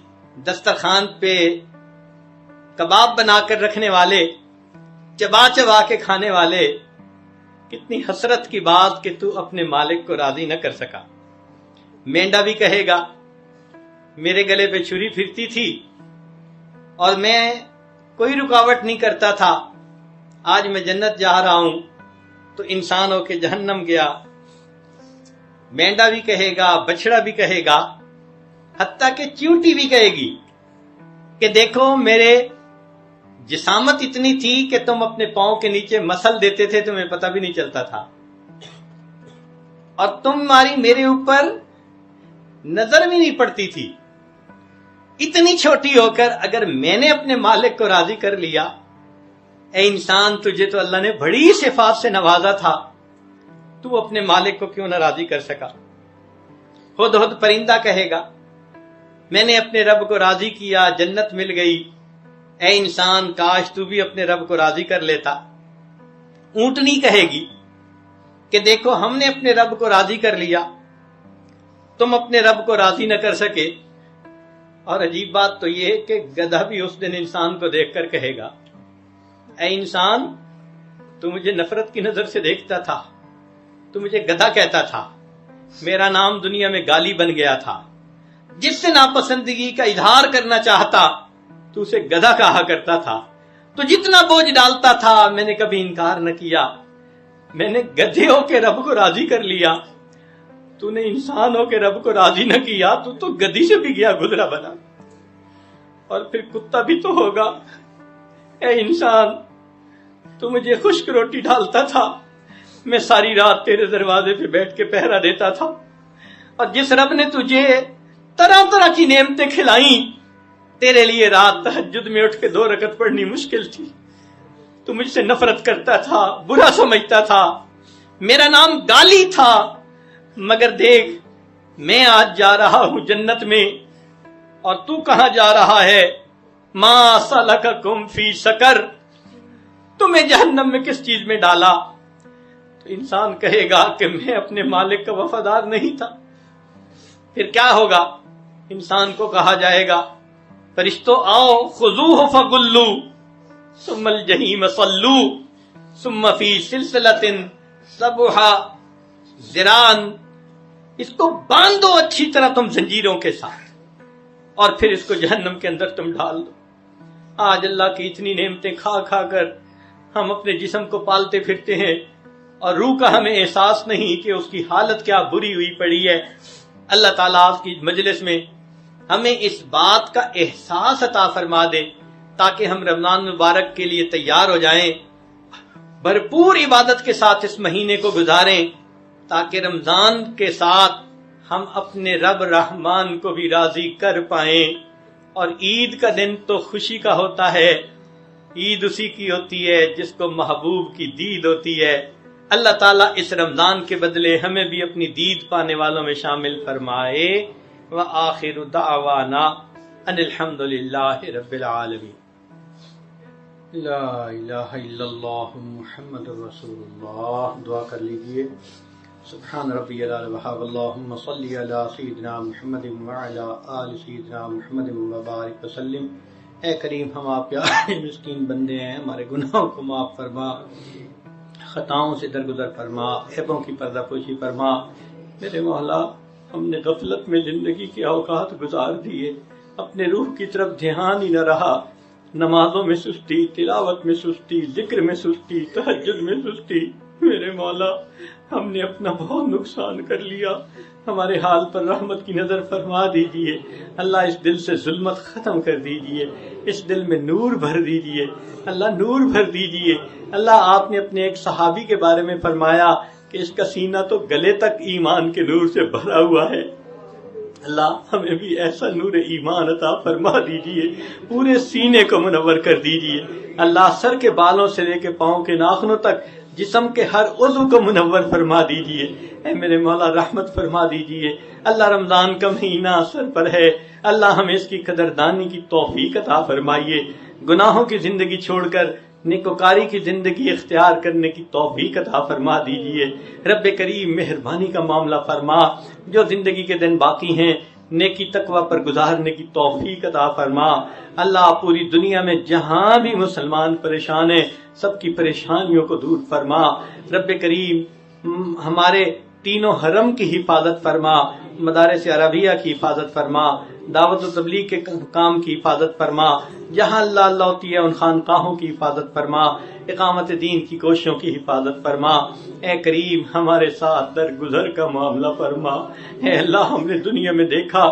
دسترخوان پہ کباب بنا کر رکھنے والے، چبا چبا کے کھانے والے، کتنی حسرت کی بات کہ تو اپنے مالک کو راضی نہ کر سکا۔ مینڈا بھی کہے گا، میرے گلے پہ چھری پھرتی تھی اور میں کوئی رکاوٹ نہیں کرتا تھا، آج میں جنت جا رہا ہوں تو انسان ہو کے جہنم گیا۔ مینڈا بھی کہے گا، بچڑا بھی کہے گا، حتیٰ کہ چیونٹی بھی کہے گی کہ دیکھو میرے جسامت اتنی تھی کہ تم اپنے پاؤں کے نیچے مسل دیتے تھے، تمہیں پتہ بھی نہیں چلتا تھا، اور تمہاری میرے اوپر نظر بھی نہیں پڑتی تھی، اتنی چھوٹی ہو کر اگر میں نے اپنے مالک کو راضی کر لیا، اے انسان تجھے تو اللہ نے بڑی صفات سے نوازا تھا، تو اپنے مالک کو کیوں نہ راضی کر سکا۔ ہدہد پرندہ کہے گا، میں نے اپنے رب کو راضی کیا، جنت مل گئی، اے انسان کاش تو بھی اپنے رب کو راضی کر لیتا۔ اونٹنی کہے گی کہ دیکھو ہم نے اپنے رب کو راضی کر لیا، تم اپنے رب کو راضی نہ کر سکے۔ اور عجیب بات تو یہ ہے کہ گدھا بھی اس دن انسان کو دیکھ کر کہے گا، اے انسان تو مجھے نفرت کی نظر سے دیکھتا تھا، تو مجھے گدھا کہتا تھا، میرا نام دنیا میں گالی بن گیا تھا، جس سے ناپسندگی کا اظہار کرنا چاہتا تو اسے گدھا کہا کرتا تھا، تو جتنا بوجھ ڈالتا تھا میں نے کبھی انکار نہ کیا، میں نے گدھے ہو کے رب کو راضی کر لیا، تو نے انسان ہو کے رب کو راضی نہ کیا، تو گدھی سے بھی گیا گزرا بنا، اور پھر کتا بھی تو ہوگا۔ اے انسان تو مجھے خشک روٹی ڈالتا تھا، میں ساری رات تیرے دروازے پہ بیٹھ کے پہرا دیتا تھا، اور جس رب نے تجھے طرح طرح کی نعمتیں کھلائیں، تیرے لیے رات تہجد میں اٹھ کے 2 رکعت پڑھنی مشکل تھی، تو مجھ سے نفرت کرتا تھا، برا سمجھتا تھا، میرا نام گالی تھا، مگر دیکھ میں آج جا رہا ہوں جنت میں اور تو کہاں جا رہا ہے؟ ما سلککم فی سقر، تمہیں جہنم میں کس چیز میں ڈالا؟ تو انسان کہے گا کہ میں اپنے مالک کا وفادار نہیں تھا۔ پھر کیا ہوگا؟ انسان کو کہا جائے گا فرشتوں آؤ، خذوہ فغلوا ثم الجحیم صلوا ثم فی سلسلۃ ذرعہا ذراعا، اس کو باندھو اچھی طرح تم زنجیروں کے ساتھ اور پھر اس کو جہنم کے اندر تم ڈال دو۔ آج اللہ کی اتنی نعمتیں کھا کھا کر ہم اپنے جسم کو پالتے پھرتے ہیں اور روح کا ہمیں احساس نہیں کہ اس کی حالت کیا بری ہوئی پڑی ہے۔ اللہ تعالیٰ آپ کی مجلس میں ہمیں اس بات کا احساس عطا فرما دے تاکہ ہم رمضان مبارک کے لیے تیار ہو جائیں، بھرپور عبادت کے ساتھ اس مہینے کو گزاریں تاکہ رمضان کے ساتھ ہم اپنے رب رحمان کو بھی راضی کر پائیں۔ اور عید کا دن تو خوشی کا ہوتا ہے، عید اسی کی ہوتی ہے جس کو محبوب کی دید ہوتی ہے۔ اللہ تعالیٰ اس رمضان کے بدلے ہمیں بھی اپنی دید پانے والوں میں شامل فرمائے۔ وآخر دعوانا ان الحمد للہ رب العالمین۔ لا الہ الا اللہ محمد رسول اللہ۔ دعا کر لیجئے۔ سبحان ربی الاعلی وحاب اللہم صلی علی سیدنا محمد وعلی آل سیدنا محمد وبارک وسلم۔ اے کریم، ہم آپ پیارے مسکین بندے ہیں، ہمارے گناہوں کو معاف فرما، خطاؤں سے درگزر فرما، عیبوں کی پردہ پوشی فرما۔ میرے مولا، ہم نے غفلت میں زندگی کے اوقات گزار دیے، اپنے روح کی طرف دھیان ہی نہ رہا، نمازوں میں سستی، تلاوت میں سستی، ذکر میں سستی، تہجد میں سستی۔ میرے مولا، ہم نے اپنا بہت نقصان کر لیا، ہمارے حال پر رحمت کی نظر فرما دیجئے۔ اللہ، اس دل سے ظلمت ختم کر دیجئے، اس دل میں نور بھر دیجئے، اللہ نور بھر دیجئے۔ اللہ، آپ نے اپنے ایک صحابی کے بارے میں فرمایا کہ اس کا سینہ تو گلے تک ایمان کے نور سے بھرا ہوا ہے۔ اللہ، ہمیں بھی ایسا نور ایمان عطا فرما دیجئے، پورے سینے کو منور کر دیجئے۔ اللہ، سر کے بالوں سے لے کے پاؤں کے ناخنوں تک جسم کے ہر عضو کو منور فرما دیجئے۔ اے میرے مولا، رحمت فرما دیجئے۔ اللہ، رمضان کا مہینہ سر پر ہے، اللہ ہمیں اس کی قدردانی کی توفیق عطا فرمائیے، گناہوں کی زندگی چھوڑ کر نیکوکاری کی زندگی اختیار کرنے کی توفیق عطا فرما دیجئے۔ رب کریم، مہربانی کا معاملہ فرما، جو زندگی کے دن باقی ہیں نیکی تقوی پر گزارنے کی توفیق عطا فرما۔ اللہ، پوری دنیا میں جہاں بھی مسلمان پریشان ہیں، سب کی پریشانیوں کو دور فرما۔ رب کریم، ہمارے تینوں حرم کی حفاظت فرما، مدارس عربیہ کی حفاظت فرما، دعوت و تبلیغ کے کام کی حفاظت فرما، جہاں اللہ اللہ ہوتی ہے ان خانقاہوں کی حفاظت فرما، اقامت دین کی کوششوں کی حفاظت فرما۔ اے کریم، ہمارے ساتھ درگزر کا معاملہ فرما۔ اے اللہ، ہم نے دنیا میں دیکھا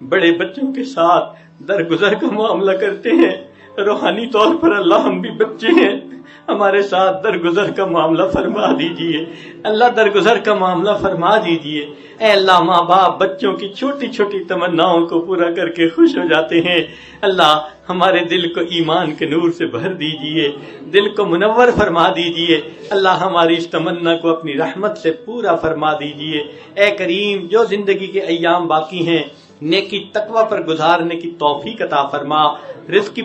بڑے بچوں کے ساتھ درگزر کا معاملہ کرتے ہیں، روحانی طور پر اللہ ہم بھی بچے ہیں، ہمارے ساتھ درگزر کا معاملہ فرما دیجئے۔ اللہ، درگزر کا معاملہ فرما دیجئے۔ اے اللہ، ماں باپ بچوں کی چھوٹی چھوٹی تمناؤں کو پورا کر کے خوش ہو جاتے ہیں، اللہ ہمارے دل کو ایمان کے نور سے بھر دیجئے، دل کو منور فرما دیجئے۔ اللہ، ہماری اس تمنا کو اپنی رحمت سے پورا فرما دیجئے۔ اے کریم، جو زندگی کے ایام باقی ہیں نیکی تقوی پر گزارنے کی توفیق عطا فرما، رزق کی